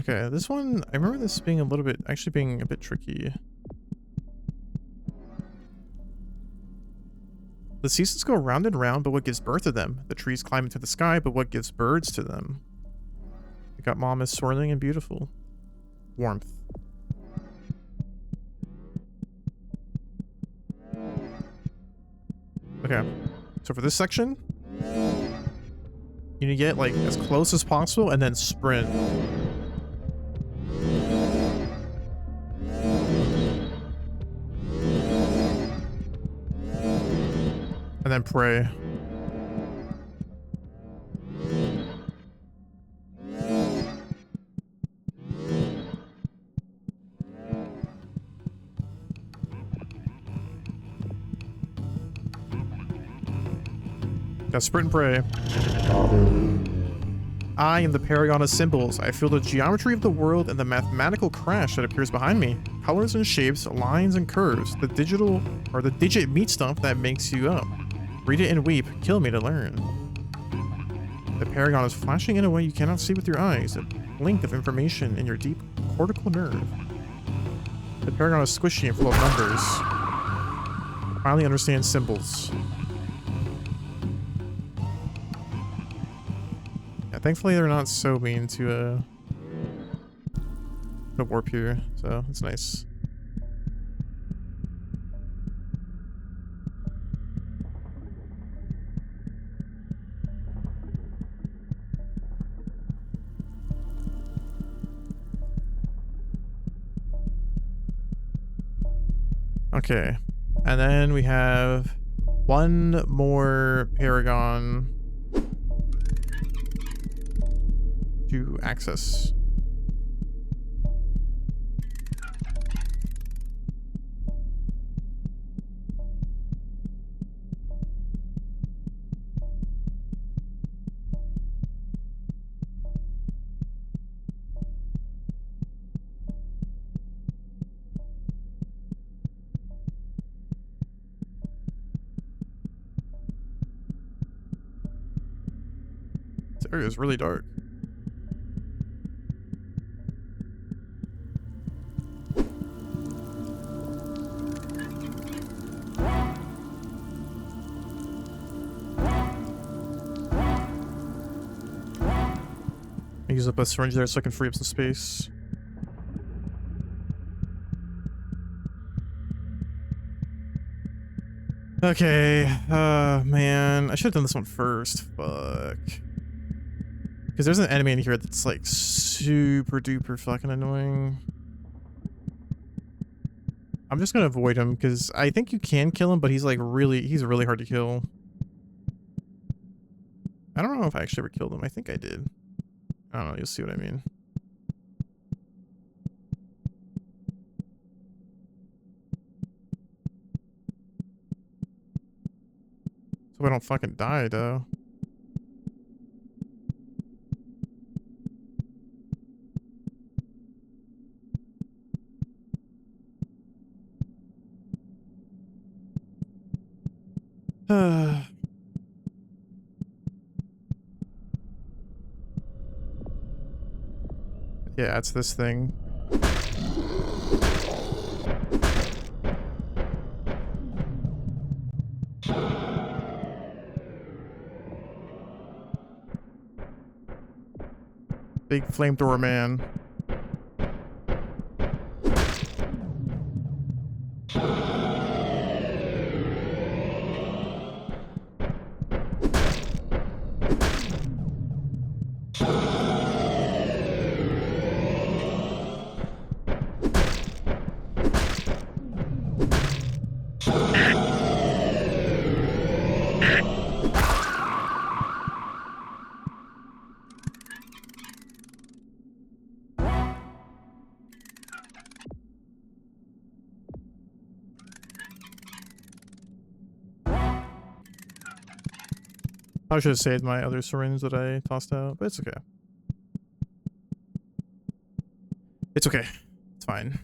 Okay, this one, I remember this being a little bit, actually being a bit tricky. The seasons go round and round, but what gives birth to them? The trees climb into the sky, but what gives birds to them? We got mom is swirling and beautiful. Warmth. Okay, so for this section, you need to get like as close as possible and then sprint. And then pray. Got sprint and pray. I am the paragon of symbols. I feel the geometry of the world and the mathematical crash that appears behind me. Colors and shapes, lines and curves. The digit meat stuff that makes you up. Read it and weep. Kill me to learn. The paragon is flashing in a way you cannot see with your eyes. A blink of information in your deep cortical nerve. The paragon is squishy and full of numbers. Finally understand symbols. Yeah, thankfully they're not so mean to the warp here, so it's nice. Okay, and then we have one more paragon to access. This area is really dark. I use up a syringe there so I can free up some space. Okay, man, I should have done this one first. Fuck. Because there's an enemy in here that's like super duper fucking annoying. I'm just gonna avoid him because I think you can kill him, but he's really hard to kill. I don't know if I actually ever killed him. I think I did. I don't know, you'll see what I mean. So I don't fucking die though. Yeah, it's this thing. Big flamethrower man. I should have saved my other syringe that I tossed out, but it's okay. It's okay. It's fine.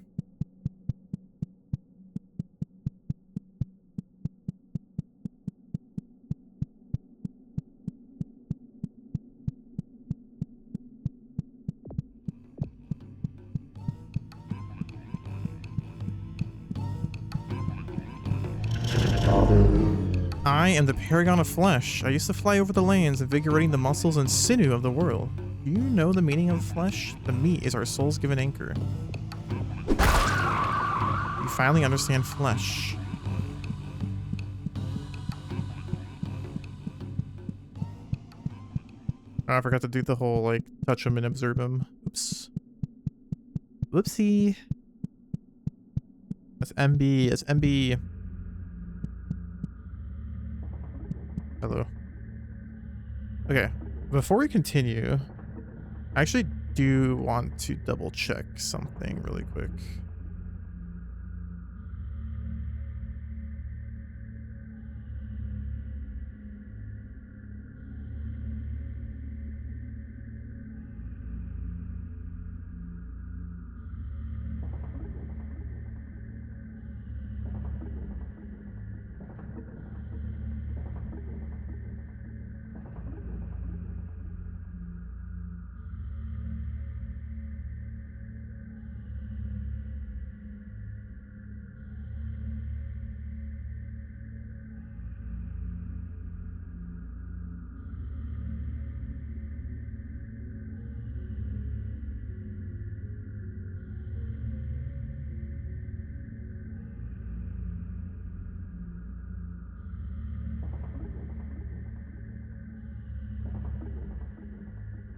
I am the paragon of flesh. I used to fly over the lands, invigorating the muscles and sinew of the world. Do you know the meaning of flesh? The meat is our soul's given anchor. You finally understand flesh. Oh, I forgot to do the whole, like, touch him and observe him. Oops. Whoopsie. That's MB. That's MB. Hello. Okay. Before we continue, I actually do want to double check something really quick.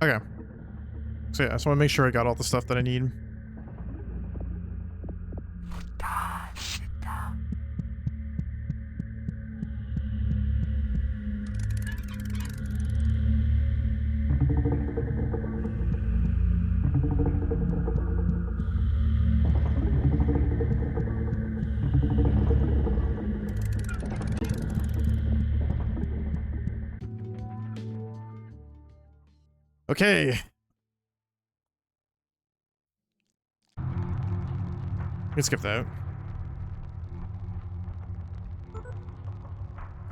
Okay. So yeah, I just want to make sure I got all the stuff that I need. Okay. Let's skip that.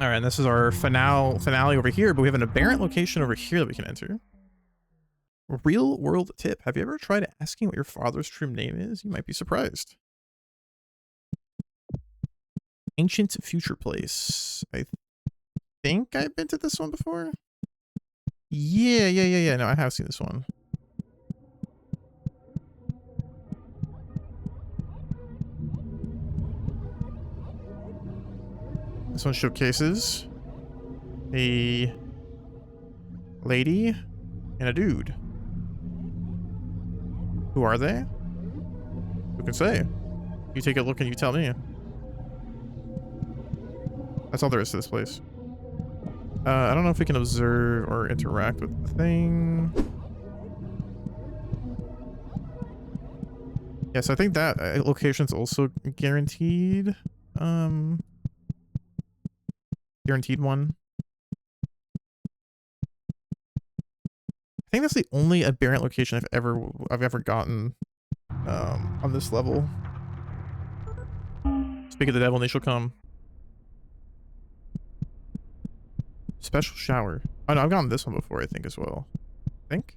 All right, and this is our finale over here, but we have an aberrant location over here that we can enter. Real world tip. Have you ever tried asking what your father's true name is? You might be surprised. Ancient future place. I think I've been to this one before. Yeah. No, I have seen this one. This one showcases a lady and a dude. Who are they? Who can say? You take a look and you tell me. That's all there is to this place. I don't know if we can observe or interact with the thing. Yes, I think that location's also guaranteed. Guaranteed one. I think that's the only aberrant location I've ever gotten on this level. Speak of the devil and they shall come. Special shower. Oh no, I've gotten this one before, I think, as well. I think?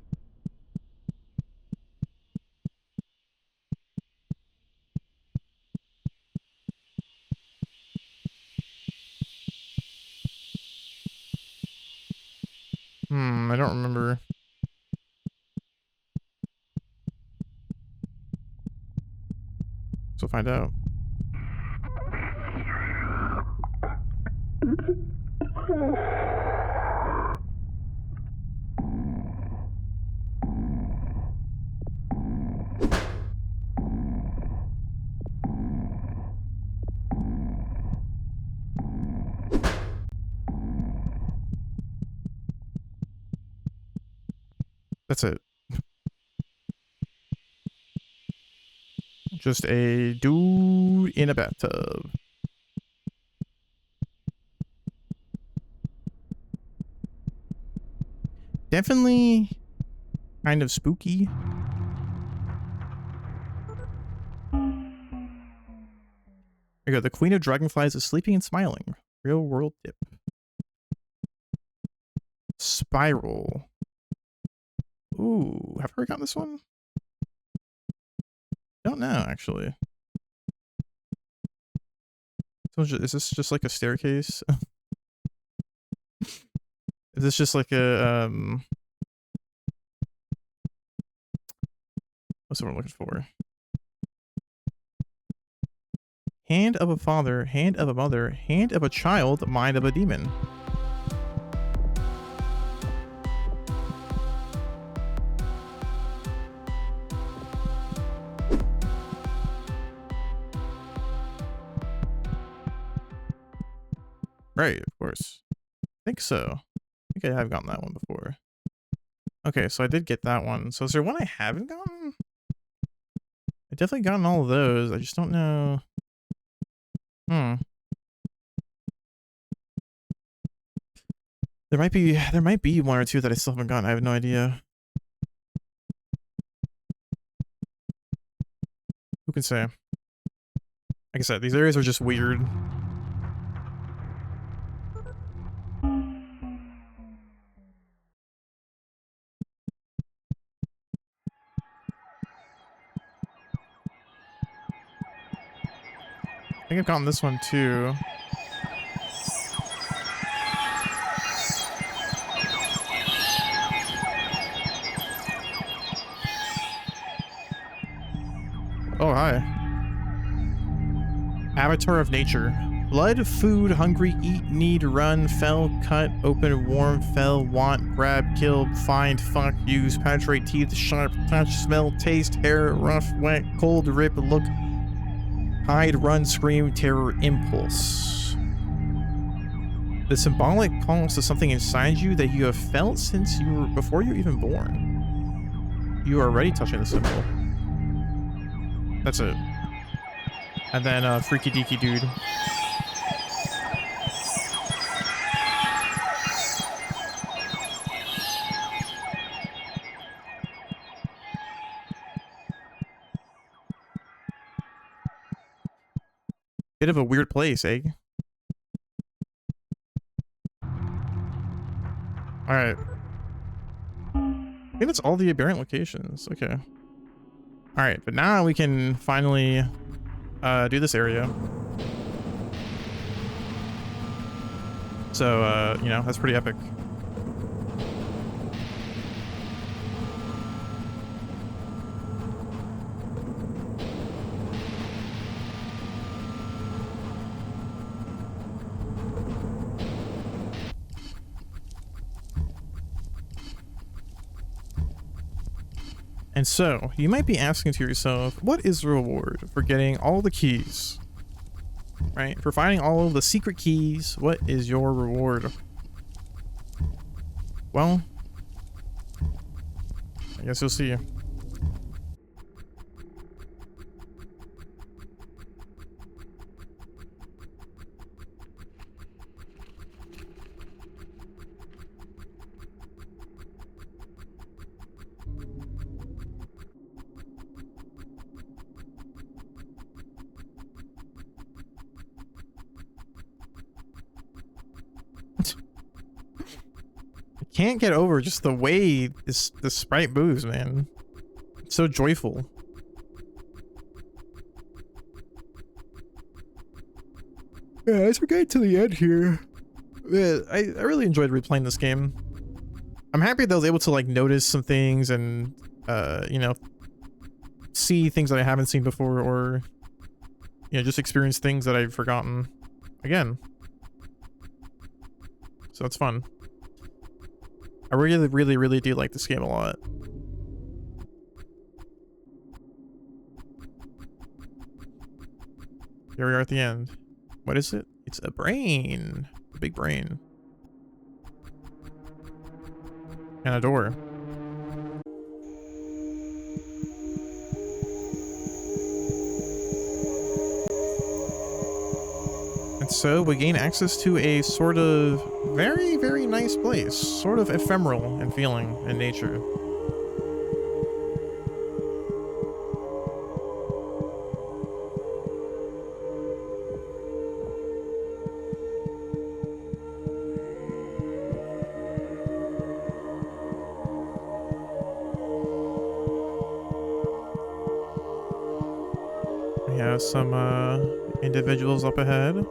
I don't remember. So find out. That's it. Just a dude in a bathtub. Definitely kind of spooky. There you go. The Queen of Dragonflies is sleeping and smiling. Real world tip. Spiral. Ooh, have I already gotten this one? Don't know, actually. So is this just like a staircase? Is this just like a, what's the word I'm looking for? Hand of a father, hand of a mother, hand of a child, mind of a demon. Right, of course. I think so. I think I have gotten that one before. Okay, so I did get that one. So is there one I haven't gotten? I've definitely gotten all of those. I just don't know. There might be one or two that I still haven't gotten. I have no idea. Who can say? Like I said, these areas are just weird. I think I've gotten this one too. Oh, hi. Avatar of Nature. Blood, food, hungry, eat, need, run, fell, cut, open, warm, fell, want, grab, kill, find, fuck, use, penetrate, teeth, sharp, touch, smell, taste, hair, rough, wet, cold, rip, look, hide, run, scream, terror, impulse. The symbolic calls to something inside you that you have felt since you were before you were even born. You are already touching the symbol. That's it. And then freaky deaky dude. Bit of a weird place, eh? Alright. I think that's all the aberrant locations. Okay. Alright, but now we can finally do this area. So, you know, that's pretty epic. And so, you might be asking to yourself, what is the reward for getting all the keys? Right? For finding all of the secret keys, what is your reward? Well, I guess you'll see. can't get over just the way this sprite moves, man. It's so joyful. Yeah, as we're getting to the end here, yeah, I really enjoyed replaying this game. I'm happy that I was able to like notice some things and you know, see things that I haven't seen before, or you know, just experience things that I've forgotten again. So it's fun. I really do like this game a lot. Here we are at the end. What is it? It's a brain. A big brain. And a door. And so we gain access to a sort of very nice place. Sort of ephemeral in feeling and nature. We have some individuals up ahead.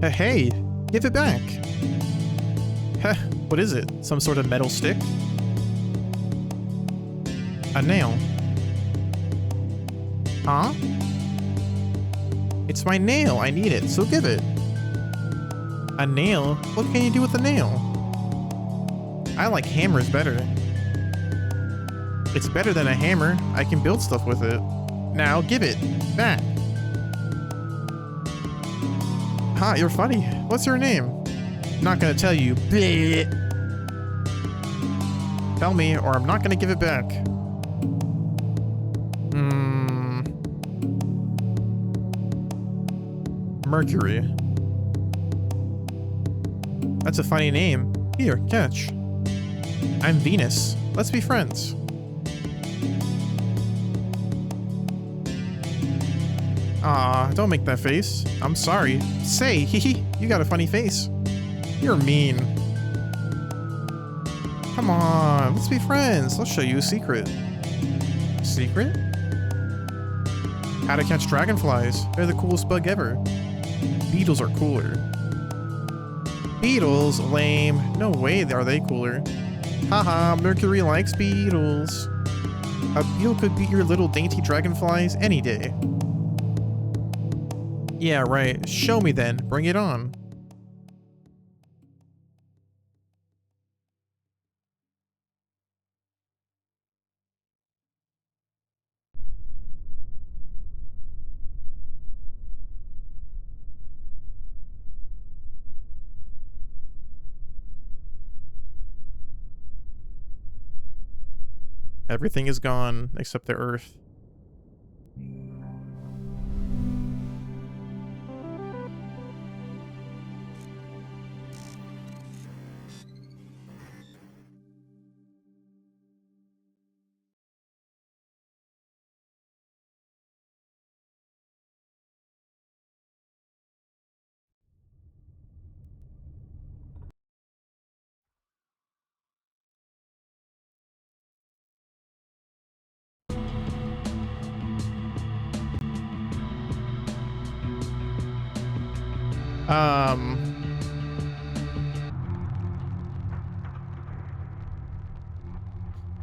Hey, give it back. Heh, what is it? Some sort of metal stick? A nail. Huh? It's my nail. I need it, so give it. A nail? What can you do with a nail? I like hammers better. It's better than a hammer. I can build stuff with it. Now give it back. Ha, you're funny. What's your name? Not gonna tell you. Bleh. Tell me, or I'm not gonna give it back. Mercury. That's a funny name. Here, catch. I'm Venus. Let's be friends. Aw, don't make that face. I'm sorry. Say, hee, you got a funny face. You're mean. Come on, let's be friends. Let's show you a secret. Secret? How to catch dragonflies. They're the coolest bug ever. Beetles are cooler. Beetles? Lame. No way are they cooler. Haha, Mercury likes beetles. A beetle could beat your little dainty dragonflies any day. Yeah, right. Show me then. Bring it on. Everything is gone except the earth.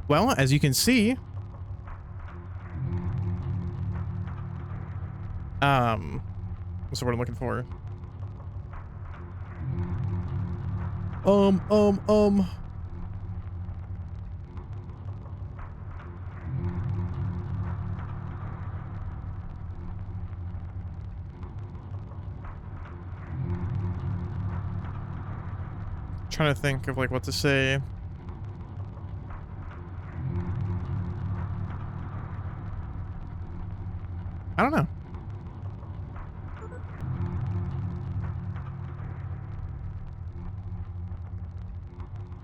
Well, as you can see, what's the word I'm looking for? Trying to think of like what to say. I don't know.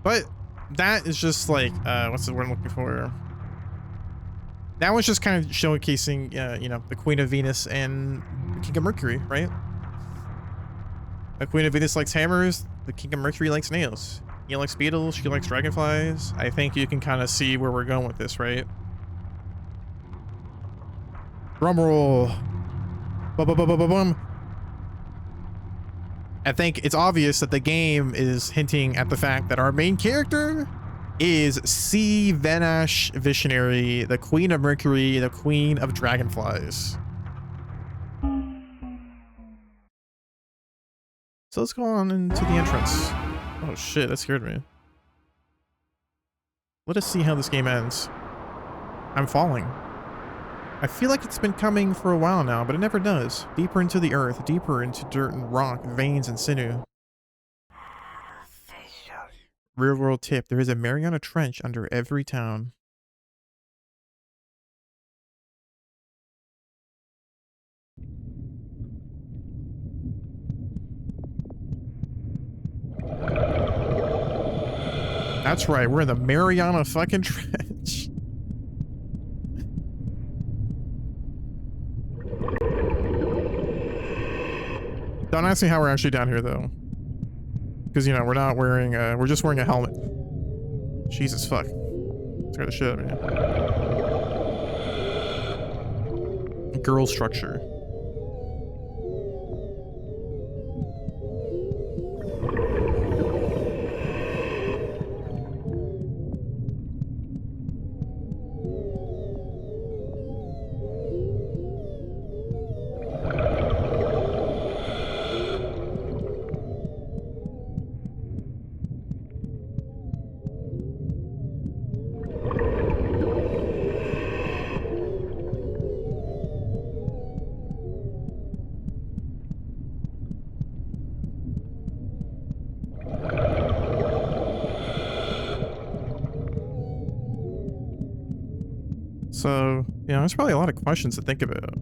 But that is just like, what's the word I'm looking for? That was just kind of showcasing, you know, the Queen of Venus and the King of Mercury, right? The Queen of Venus likes hammers. The King of Mercury likes nails. He likes beetles. She likes dragonflies. I think you can kind of see where we're going with this, right? Drum roll. Bum. I think it's obvious that the game is hinting at the fact that our main character is C. Vanash Visionary, the Queen of Mercury, the Queen of Dragonflies. So let's go on into the entrance. Oh shit, that scared me. Let us see how this game ends. I'm falling. I feel like it's been coming for a while now, but it never does. Deeper into the earth, deeper into dirt and rock, veins and sinew. Real world tip, there is a Mariana Trench under every town. That's right, we're in the Mariana fucking Trench. Don't ask me how we're actually down here though. Because, you know, we're not wearing, we're just wearing a helmet. Jesus fuck. Scared the shit out of me. Girl structure. So, you know, there's probably a lot of questions to think about.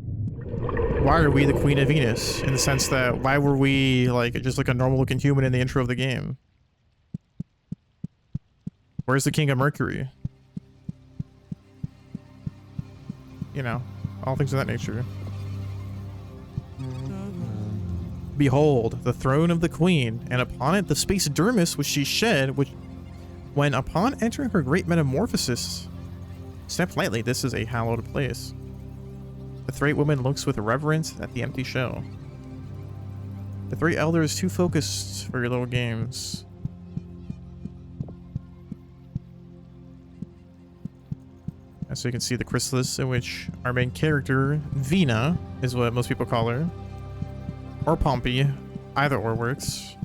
Why are we the Queen of Venus? In the sense that, why were we, like, just like a normal looking human in the intro of the game? Where's the King of Mercury? You know, all things of that nature. Behold, the throne of the Queen, and upon it the space dermis which she shed, which, when upon entering her great metamorphosis, step lightly, this is a hallowed place. The three woman looks with reverence at the empty shell. The three elders too focused for your little games. And so you can see the chrysalis in which our main character, Vina, is what most people call her. Or Pompey. Either or works.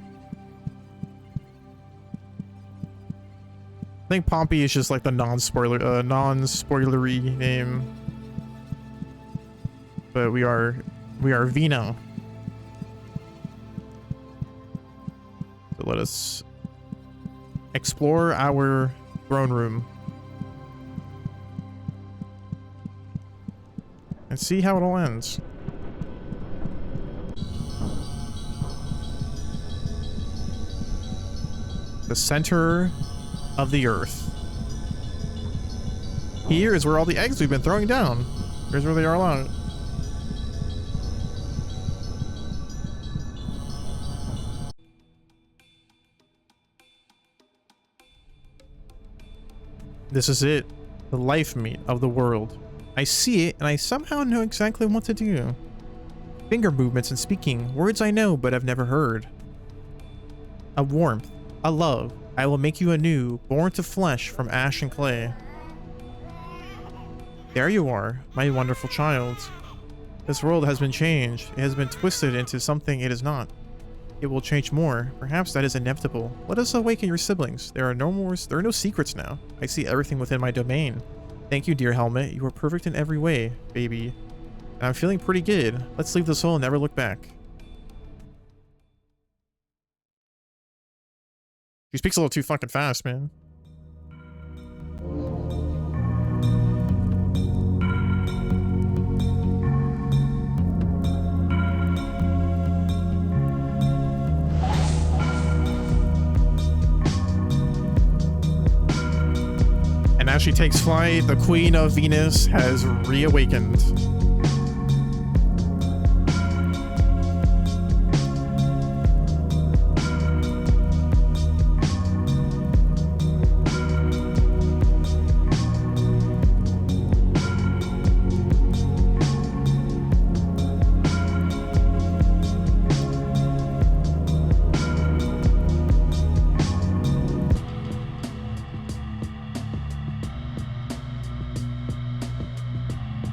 I think Pompey is just like the non-spoilery name. But we are Vina. So let us explore our throne room. And see how it all ends. The center of the earth. Here is where all the eggs we've been throwing down. Here's where they are along. This is it. The life meat of the world. I see it, and I somehow know exactly what to do. Finger movements and speaking, words I know but have never heard. A warmth, a love, I will make you anew, born to flesh from ash and clay. There you are, my wonderful child. This world has been changed. It has been twisted into something it is not. It will change more. Perhaps that is inevitable. Let us awaken your siblings. There are no secrets now. I see everything within my domain. Thank you, dear helmet. You are perfect in every way, baby. And I'm feeling pretty good. Let's leave this hole and never look back. She speaks a little too fucking fast, man. as she takes flight, the Queen of Venus has reawakened.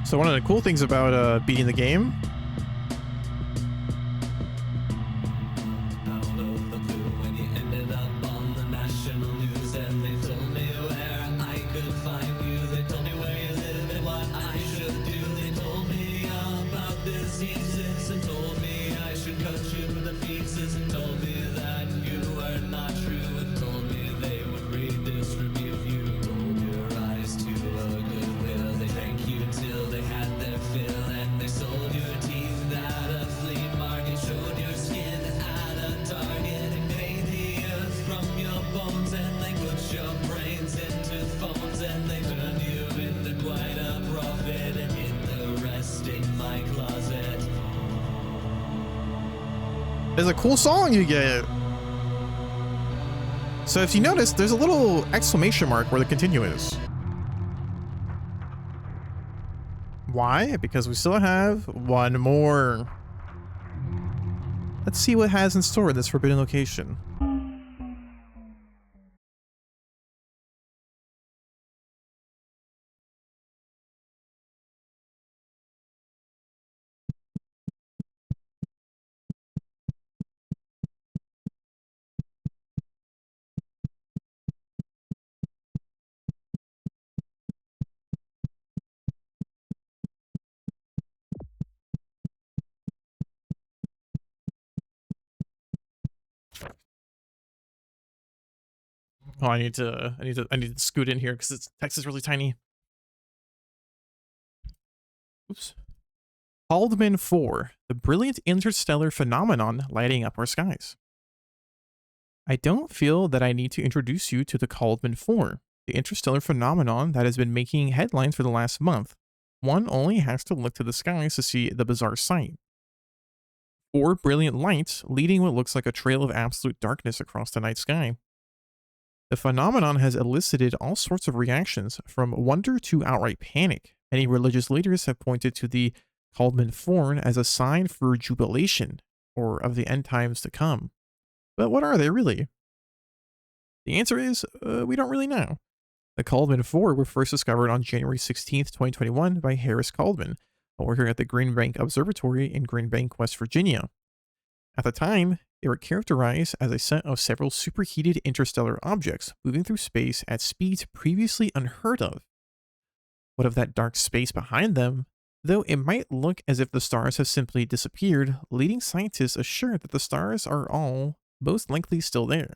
So one of the cool things about beating the game is a cool song you get. So if you notice, there's a little exclamation mark where the continue is. Why? Because we still have one more. Let's see what it has in store in this forbidden location. Oh, I need to scoot in here because text is really tiny. Oops. Haldeman 4, the brilliant interstellar phenomenon lighting up our skies. I don't feel that I need to introduce you to the Haldeman 4, the interstellar phenomenon that has been making headlines for the last month. One only has to look to the skies to see the bizarre sight. 4 brilliant lights leading what looks like a trail of absolute darkness across the night sky. The phenomenon has elicited all sorts of reactions, from wonder to outright panic. Many religious leaders have pointed to the Haldeman 4 as a sign for jubilation, or of the end times to come. But what are they really? The answer is, we don't really know. The Haldeman 4 were first discovered on January 16th, 2021 by Harris Haldeman, a worker at the Green Bank Observatory in Green Bank, West Virginia. At the time, they were characterized as a set of several superheated interstellar objects moving through space at speeds previously unheard of. What of that dark space behind them? Though it might look as if the stars have simply disappeared, leading scientists assure that the stars are all most likely still there,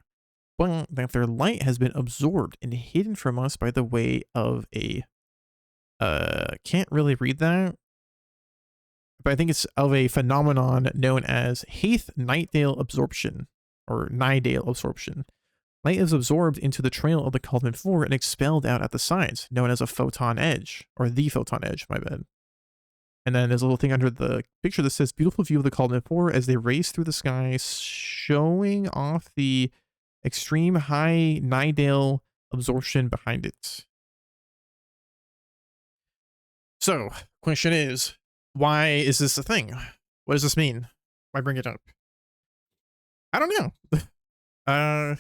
but that their light has been absorbed and hidden from us by the way of a can't really read that, but I think it's of a phenomenon known as Nightdale absorption, or Nightdale absorption. Light is absorbed into the trail of the Haldeman 4 and expelled out at the sides, known as a photon edge, or the photon edge, my bad. And then there's a little thing under the picture that says, beautiful view of the Haldeman 4 as they race through the sky, showing off the extreme high Nightdale absorption behind it. So, question is, why is this a thing? What does this mean? Why bring it up? I don't know.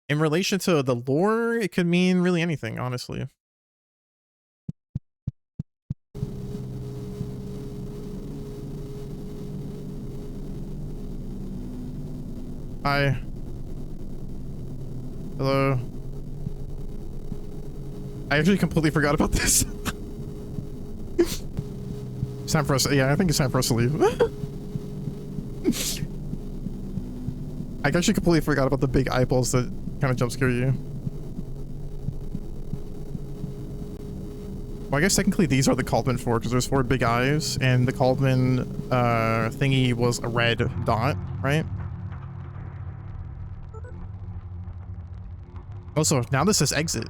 In relation to the lore, it could mean really anything, honestly. Hi. Hello. I actually completely forgot about this. It's time for us. Yeah, I think it's time for us to leave. I actually completely forgot about the big eyeballs that kind of jump scare you. Well, I guess technically these are the Haldeman 4 because there's 4 big eyes, and the Haldeman thingy was a red dot, right? Also, now this says exit.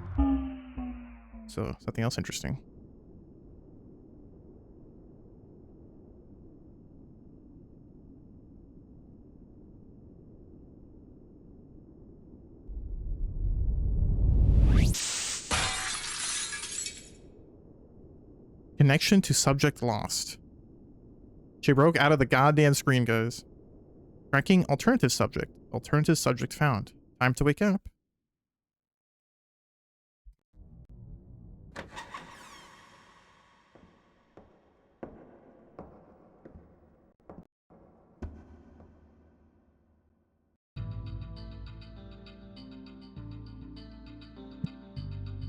So something else interesting. Connection to subject lost. She broke out of the goddamn screen, guys. Tracking alternative subject. Alternative subject found. Time to wake up.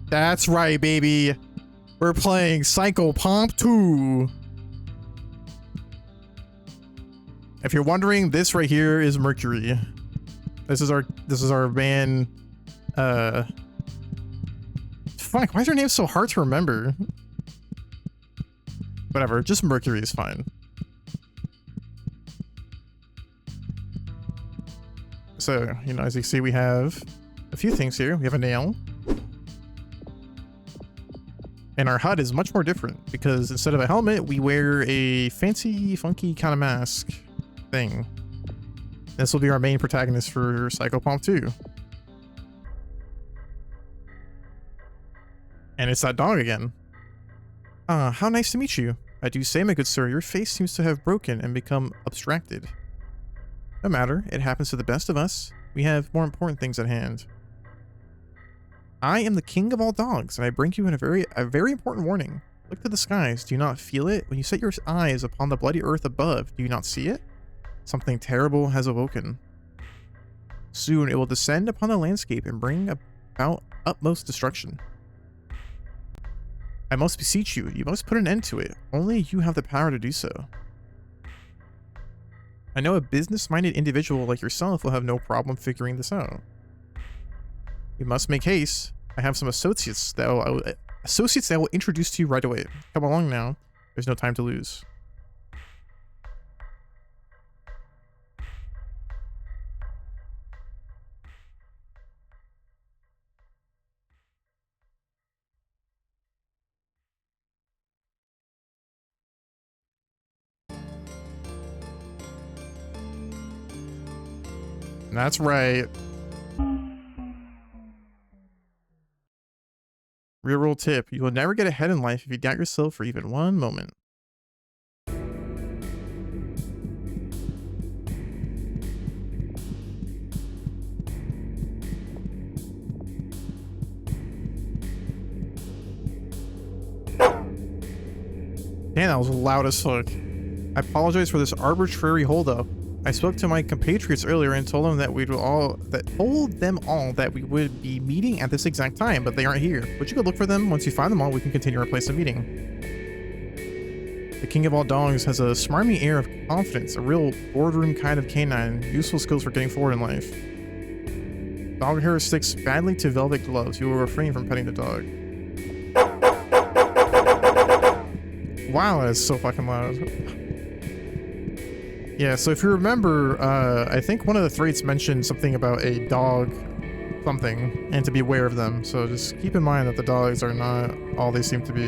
That's right, baby. We're playing Psychopomp 2. If you're wondering, this right here is Mercury. This is our van. Fuck, why is her name so hard to remember? Whatever, just Mercury is fine. So, you know, as you see, we have a few things here. We have a nail. And our HUD is much more different because instead of a helmet, we wear a fancy, funky kind of mask thing. This will be our main protagonist for Psychopomp 2. And it's that dog again. How nice to meet you. I do say, my good sir, your face seems to have broken and become abstracted. No matter, it happens to the best of us. We have more important things at hand. I am the king of all dogs, and I bring you in a very important warning. Look to the skies. Do you not feel it? When you set your eyes upon the bloody earth above, do you not see it? Something terrible has awoken. Soon it will descend upon the landscape and bring about utmost destruction. I must beseech you. You must put an end to it. Only you have the power to do so. I know a business-minded individual like yourself will have no problem figuring this out. You must make haste. I have some associates that I will introduce to you right away. Come along now. There's no time to lose. That's right. Real world tip, you will never get ahead in life if you doubt yourself for even one moment. Damn, that was loud as fuck. I apologize for this arbitrary holdup. I spoke to my compatriots earlier and told them that we would be meeting at this exact time, but they aren't here. But you could look for them. Once you find them all, we can continue our place of meeting. The king of all dogs has a smarmy air of confidence, a real boardroom kind of canine, useful skills for getting forward in life. Dog hair sticks badly to velvet gloves. You will refrain from petting the dog. Wow, that's so fucking loud. Yeah, so if you remember, I think one of the threats mentioned something about a dog something, and to be aware of them. So just keep in mind that the dogs are not all they seem to be.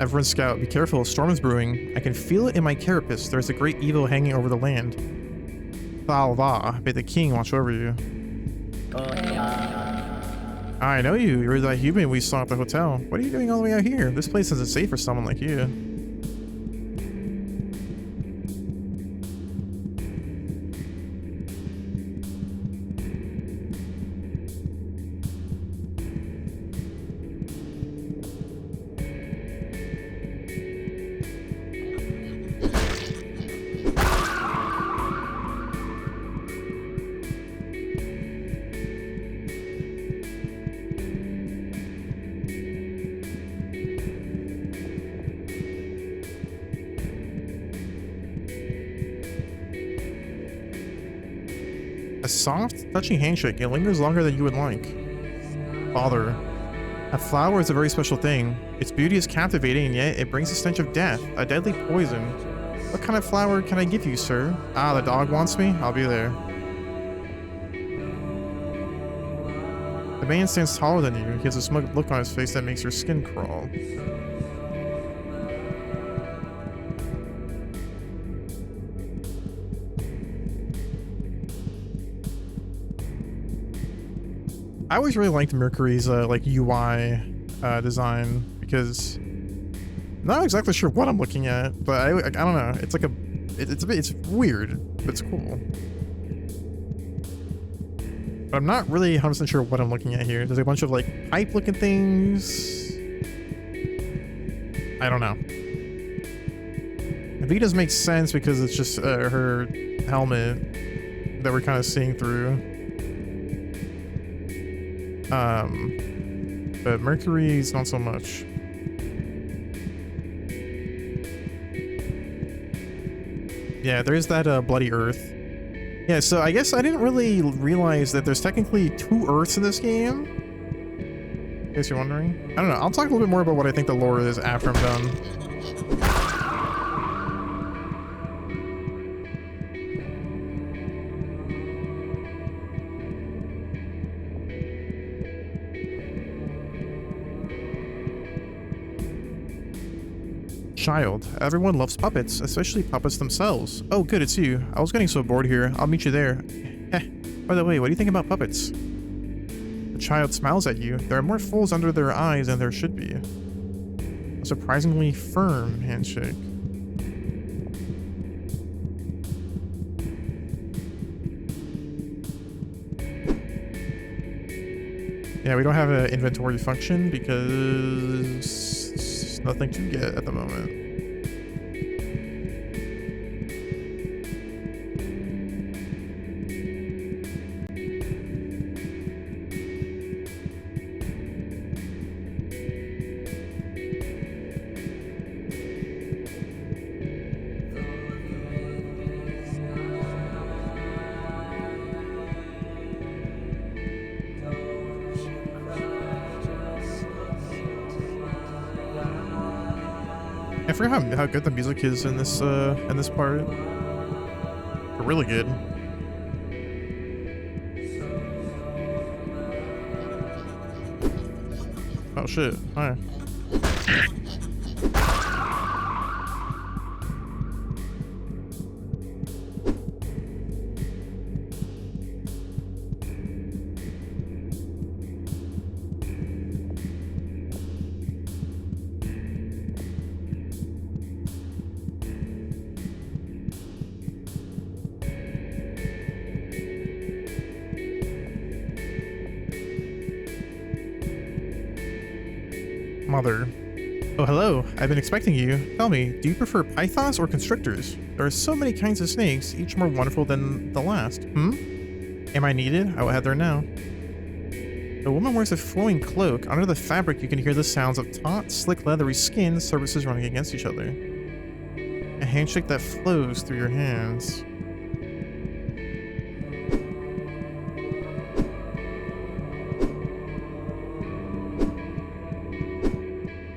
Everyone scout, be careful, a storm is brewing. I can feel it in my carapace. There's a great evil hanging over the land. Thalva, may the king watch over you. I know you. You're that human we saw at the hotel. What are you doing all the way out here? This place isn't safe for someone like you. A soft, touching handshake. It lingers longer than you would like. Father. A flower is a very special thing. Its beauty is captivating, and yet it brings a stench of death, a deadly poison. What kind of flower can I give you, sir? Ah, the dog wants me? I'll be there. The man stands taller than you. He has a smug look on his face that makes your skin crawl. I always really liked Mercury's like UI design because I'm not exactly sure what I'm looking at, but I don't know. It's like it's weird, but it's cool. But I'm not really 100% sure what I'm looking at here. There's a bunch of like pipe looking things. I don't know. Vita's makes sense because it's just her helmet that we're kind of seeing through. But Mercury's not so much. Yeah, there's that bloody earth. Yeah, so I guess I didn't really realize that there's technically 2 Earths in this game. In case you're wondering. I don't know. I'll talk a little bit more about what I think the lore is after I'm done. Child. Everyone loves puppets, especially puppets themselves. Oh, good, it's you. I was getting so bored here. I'll meet you there. Heh. By the way, what do you think about puppets? The child smiles at you. There are more folds under their eyes than there should be. A surprisingly firm handshake. Yeah, we don't have an inventory function because there's nothing to get at the moment. I forgot how good the music is in this part. Really good. Oh shit! Hi. Mother. Oh, hello. I've been expecting you. Tell me, do you prefer pythons or constrictors? There are so many kinds of snakes, each more wonderful than the last. Am I needed? I will head there now. The woman wears a flowing cloak. Under the fabric, you can hear the sounds of taut, slick, leathery skin surfaces running against each other. A handshake that flows through your hands.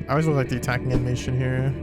I always really like the attacking animation here.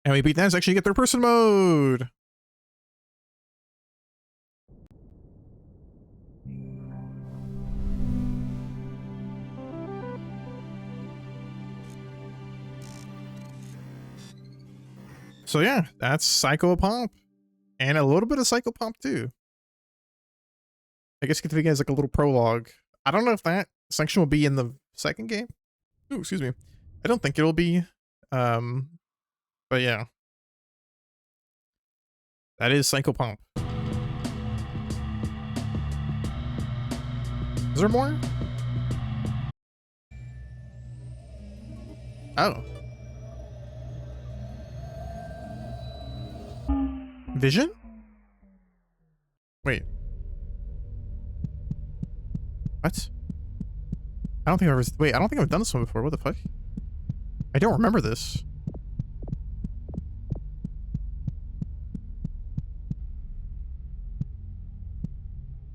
And we beat that, actually get third person mode. So yeah, that's Psychopomp. And a little bit of Psychopomp too. I guess you could think of it as like a little prologue. I don't know if that section will be in the second game. Ooh, excuse me. I don't think it'll be. But yeah. That is Psychopomp. Is there more? Oh. Vision? Wait. What? I don't think I've ever... Wait, I don't think I've done this one before. What the fuck? I don't remember this.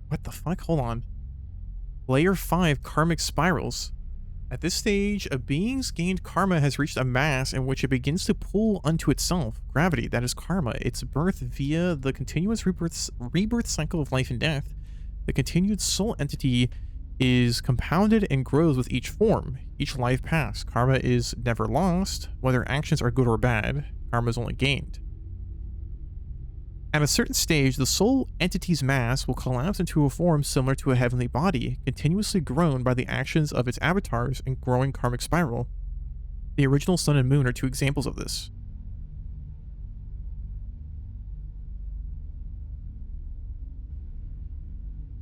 What the fuck? Hold on. Layer 5 Karmic Spirals. At this stage, a being's gained karma has reached a mass in which it begins to pull unto itself. Gravity, that is karma. Its birth via the continuous rebirth cycle of life and death. The continued soul entity is compounded and grows with each form, each life passed. Karma is never lost, whether actions are good or bad. Karma is only gained. At a certain stage, the soul entity's mass will collapse into a form similar to a heavenly body, continuously grown by the actions of its avatars and growing karmic spiral. The original sun and moon are two examples of this.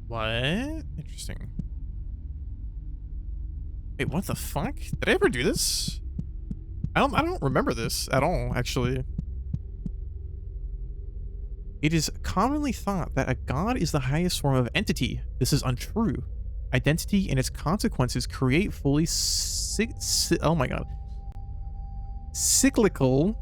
What? Interesting. Wait, what the fuck? Did I ever do this? I don't remember this at all, actually. It is commonly thought that a god is the highest form of entity. This is untrue. Identity and its consequences create fully oh my god. Cyclical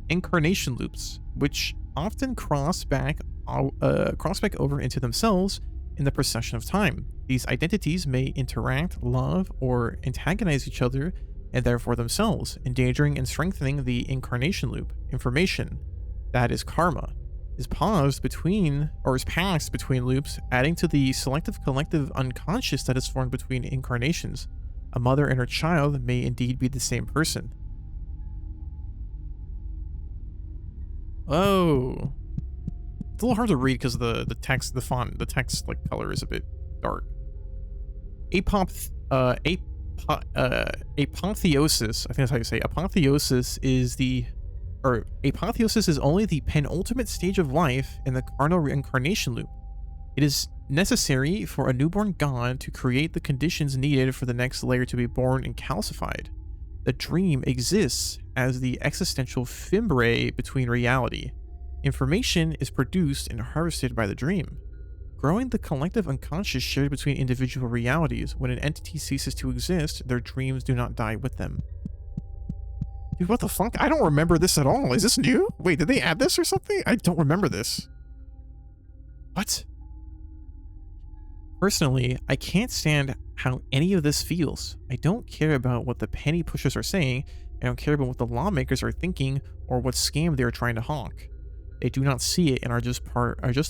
incarnation loops, which often cross back over into themselves in the procession of time. These identities may interact, love, or antagonize each other and therefore themselves, endangering and strengthening the incarnation loop. Information, that is karma, is passed between loops, adding to the selective collective unconscious that is formed between incarnations. A mother and her child may indeed be the same person. Oh. It's a little hard to read because the text, the font, the text like color is a bit dark. Apotheosis, I think that's how you say it. Apotheosis is only the penultimate stage of life in the carnal reincarnation loop. It is necessary for a newborn god to create the conditions needed for the next layer to be born and calcified. The dream exists as the existential fimbre between reality. Information is produced and harvested by the dream. Growing the collective unconscious shared between individual realities. When an entity ceases to exist, their dreams do not die with them. Dude, what the fuck? I don't remember this at all. Is this new? Wait, did they add this or something? I don't remember this. What? Personally, I can't stand how any of this feels. I don't care about what the penny pushers are saying. I don't care about what the lawmakers are thinking or what scam they are trying to hawk. They do not see it and are just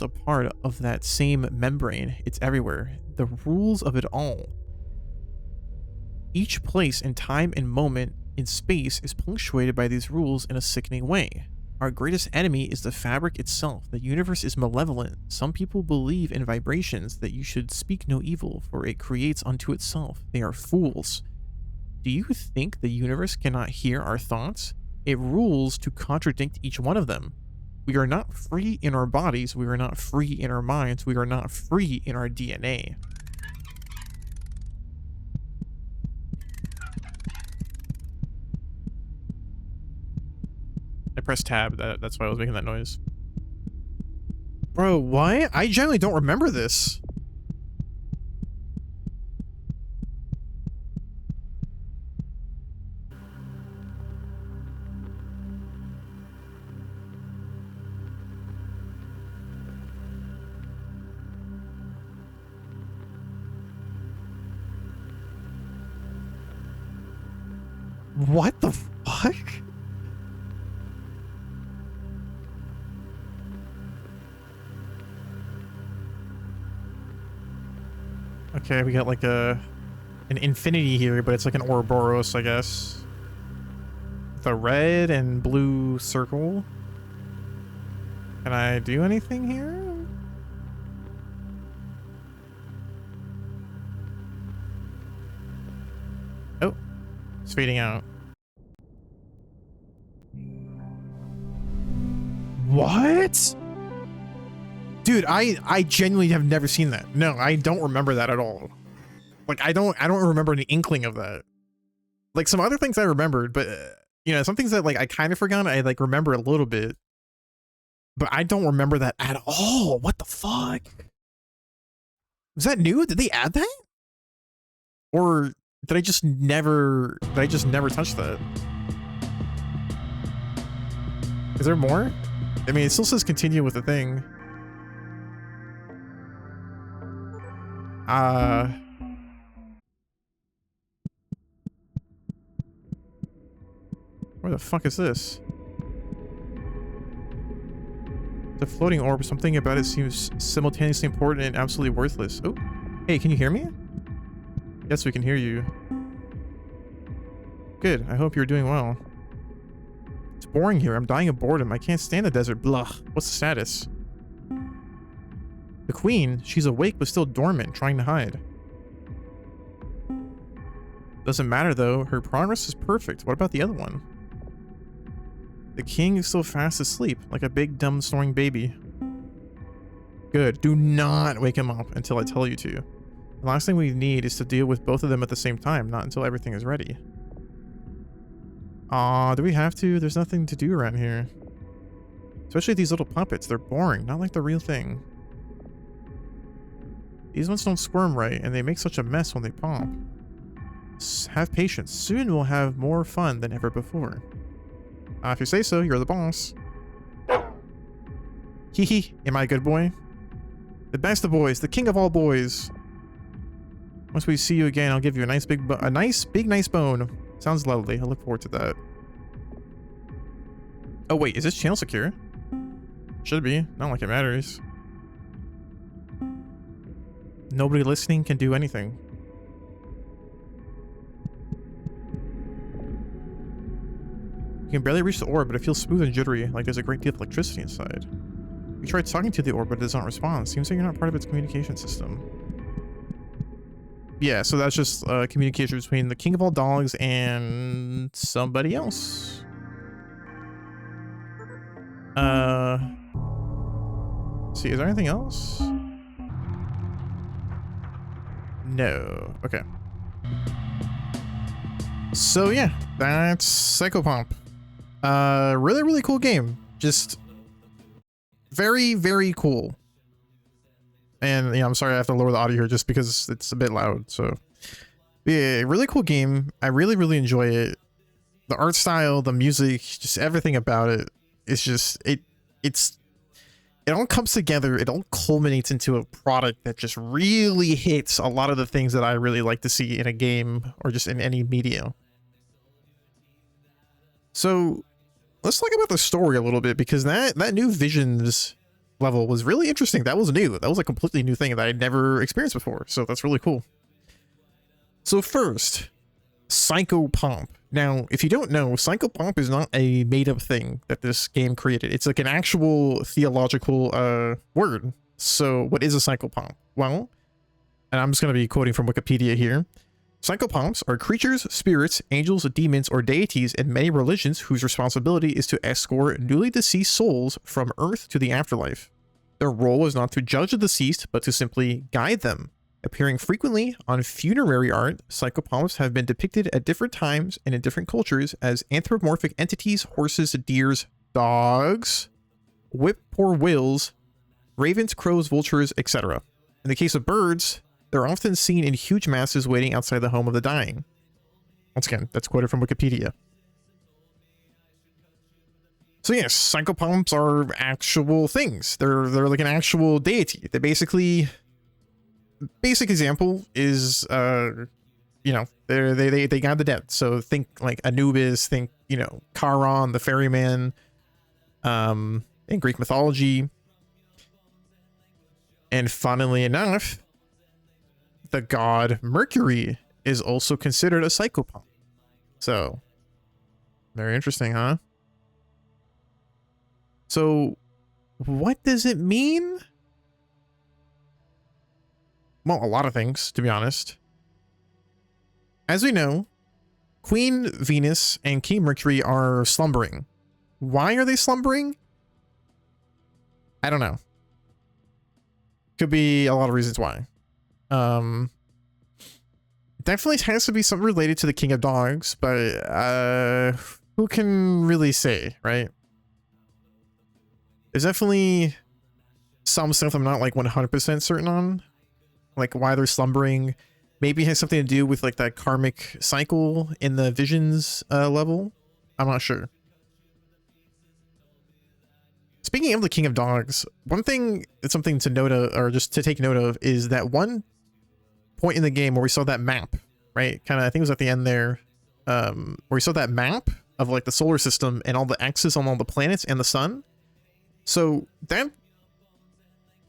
a part of that same membrane. It's everywhere. The rules of it all. Each place in time and moment in space is punctuated by these rules in a sickening way. Our greatest enemy is the fabric itself. The universe is malevolent. Some people believe in vibrations that you should speak no evil, for it creates unto itself. They are fools. Do you think the universe cannot hear our thoughts? It rules to contradict each one of them. We are not free in our bodies. We are not free in our minds. We are not free in our DNA. I pressed tab. That's why I was making that noise. Bro, what? I generally don't remember this. What the fuck? Okay, we got like an infinity here, but it's like an Ouroboros, I guess. The red and blue circle. Can I do anything here? Oh, it's fading out. What? Dude, I genuinely have never seen that. No, I don't remember that at all. Like I don't remember any inkling of that. Like some other things I remembered, but you know, some things that like I kind of forgot, I like remember a little bit. But I don't remember that at all. What the fuck? Was that new? Did they add that? Or did I just never touch that? Is there more? I mean, it still says continue with the thing. Where the fuck is this? The floating orb, something about it seems simultaneously important and absolutely worthless. Oh, hey, can you hear me? Yes, we can hear you. Good, I hope you're doing well. It's boring here, I'm dying of boredom. I can't stand the desert, blah. What's the status? The queen, she's awake but still dormant, trying to hide. Doesn't matter though, her progress is perfect. What about the other one? The king is still fast asleep, like a big dumb snoring baby. Good, do not wake him up until I tell you to. The last thing we need is to deal with both of them at the same time, not until everything is ready. Aw, do we have to? There's nothing to do around here. Especially these little puppets, they're boring, not like the real thing. These ones don't squirm right, and they make such a mess when they pop. Have patience, soon we'll have more fun than ever before. If you say so, you're the boss. Hee hee, am I a good boy? The best of boys, the king of all boys. Once we see you again, I'll give you a nice big bone. Sounds lovely. I look forward to that. Oh wait, is this channel secure? Should be. Not like it matters. Nobody listening can do anything. You can barely reach the orb, but it feels smooth and jittery, like there's a great deal of electricity inside. We tried talking to the orb, but it does not respond. Seems like you're not part of its communication system. Yeah, so that's just communication between the king of all dogs and somebody else. See, is there anything else? No. Okay. So yeah, that's Psychopomp. Really, really cool game. Just very, very cool. And yeah, I'm sorry I have to lower the audio here just because it's a bit loud. So yeah, really cool game. I really, really enjoy it. The art style, the music, just everything about it. It's just it all comes together. It all culminates into a product that just really hits a lot of the things that I really like to see in a game or just in any media. So let's talk about the story a little bit, because that new Visions level was really interesting. That was new. That was a completely new thing that I'd never experienced before. So that's really cool. So first, Psychopomp. Now, if you don't know, Psychopomp is not a made-up thing that this game created. It's like an actual theological word. So what is a Psychopomp? Well, and I'm just going to be quoting from Wikipedia here. Psychopomps are creatures, spirits, angels, demons, or deities in many religions whose responsibility is to escort newly deceased souls from Earth to the afterlife. Their role is not to judge the deceased, but to simply guide them. Appearing frequently on funerary art, Psychopomps have been depicted at different times and in different cultures as anthropomorphic entities, horses, deers, dogs, whip-poor wills, ravens, crows, vultures, etc. In the case of birds, they're often seen in huge masses waiting outside the home of the dying. Once again, that's quoted from Wikipedia. So yes, Psychopomps are actual things. They're like an actual deity. They basically... Basic example is you know, they got the dead. So think like Anubis, think, you know, Charon, the ferryman, in Greek mythology. And funnily enough, the god Mercury is also considered a psychopomp. So, very interesting, huh? So, what does it mean? Well, a lot of things, to be honest. As we know, Queen Venus and King Mercury are slumbering. Why are they slumbering? I don't know. Could be a lot of reasons why. Definitely has to be something related to the King of Dogs, but who can really say, right? There's definitely some stuff I'm not like 100% certain on, like why they're slumbering. Maybe it has something to do with like that karmic cycle in the visions level. I'm not sure. Speaking of the King of Dogs, one thing, it's something to note of, or just to take note of, is that one point in the game where we saw that map, right? Kind of, I think it was at the end there, where we saw that map of like the solar system and all the axes on all the planets and the sun. So that,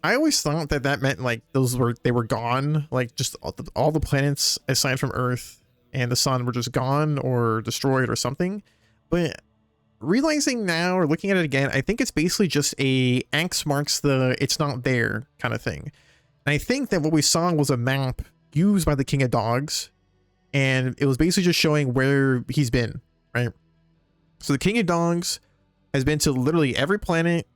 I always thought that that meant like they were gone, like just all the planets aside from Earth and the sun were just gone or destroyed or something. But realizing now or looking at it again, I think it's basically just a X marks the it's not there kind of thing. And I think that what we saw was a map used by the King of Dogs, and it was basically just showing where he's been, right? So the King of Dogs has been to literally every planet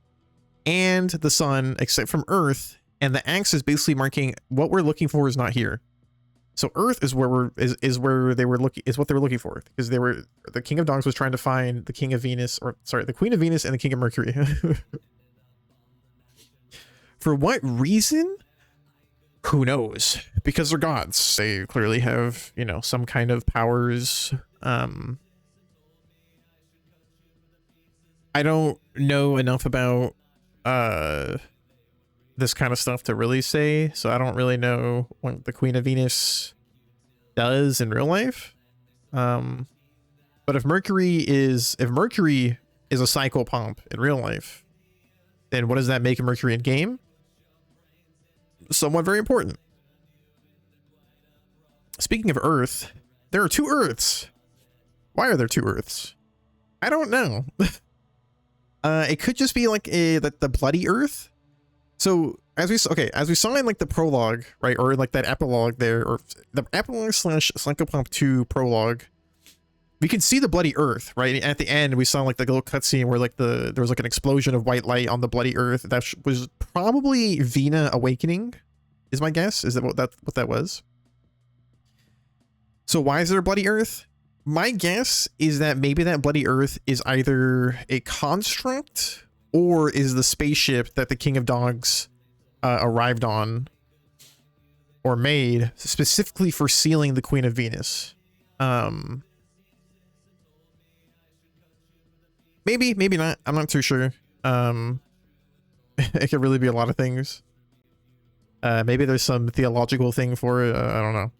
and the sun except from Earth, and the X is basically marking what we're looking for is not here. So Earth is where where they were looking, is what they were looking for, because the King of Dogs was trying to find the King of Venus, or sorry, the Queen of Venus and the King of Mercury. For what reason? Who knows? Because they're gods. They clearly have, you know, some kind of powers. I don't know enough about this kind of stuff to really say, so I don't really know what the Queen of Venus does in real life. But if Mercury is a psychopomp in real life, then what does that make a Mercury in game? Somewhat very important. Speaking of Earth, there are 2 Earths. Why are there 2 Earths? I don't know. It could just be like the bloody Earth. So as we saw in like the prologue, right, or like that epilogue there, or the epilogue / Psychopomp 2 prologue, we can see the bloody Earth, right? And at the end, we saw like the little cutscene where like there was like an explosion of white light on the bloody Earth. That was probably Vina awakening, is my guess. Is that what that was? So why is there a bloody Earth? My guess is that maybe that bloody Earth is either a construct or is the spaceship that the King of Dogs arrived on or made specifically for sealing the Queen of Venus. Maybe not. I'm not too sure. It could really be a lot of things. Maybe there's some theological thing for it. I don't know.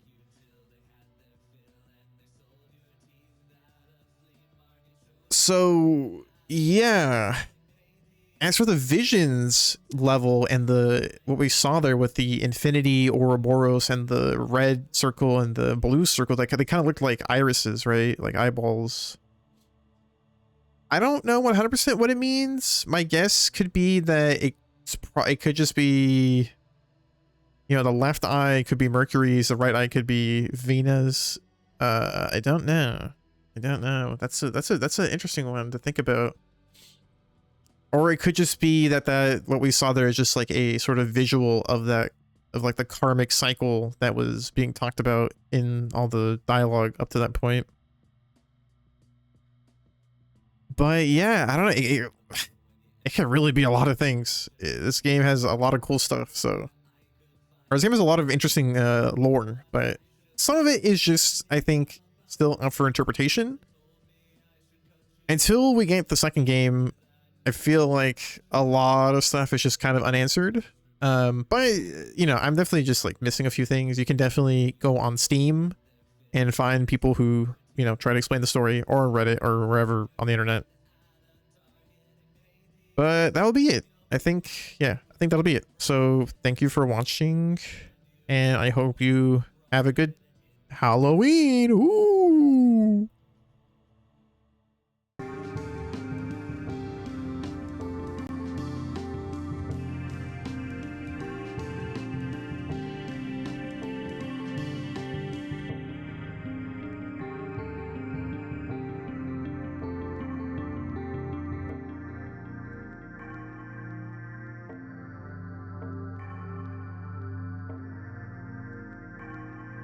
So, yeah. As for the visions level and what we saw there with the infinity Ouroboros and the red circle and the blue circle, they kind of looked like irises, right? Like eyeballs. I don't know 100% what it means. My guess could be that it could just be, you know, the left eye could be Mercury's, the right eye could be Venus. I don't know. That's an interesting one to think about. Or it could just be that what we saw there is just like a sort of visual of like the karmic cycle that was being talked about in all the dialogue up to that point. But yeah, I don't know. It can really be a lot of things. This game has a lot of cool stuff. Or this game has a lot of interesting lore, but some of it is just, I think, still up for interpretation. Until we get the second game, I feel like a lot of stuff is just kind of unanswered. But, you know, I'm definitely just like missing a few things. You can definitely go on Steam and find people who, you know, try to explain the story, or Reddit or wherever on the internet. But that'll be it. I think, yeah, I think that'll be it. So thank you for watching, and I hope you have a good Halloween. Ooh.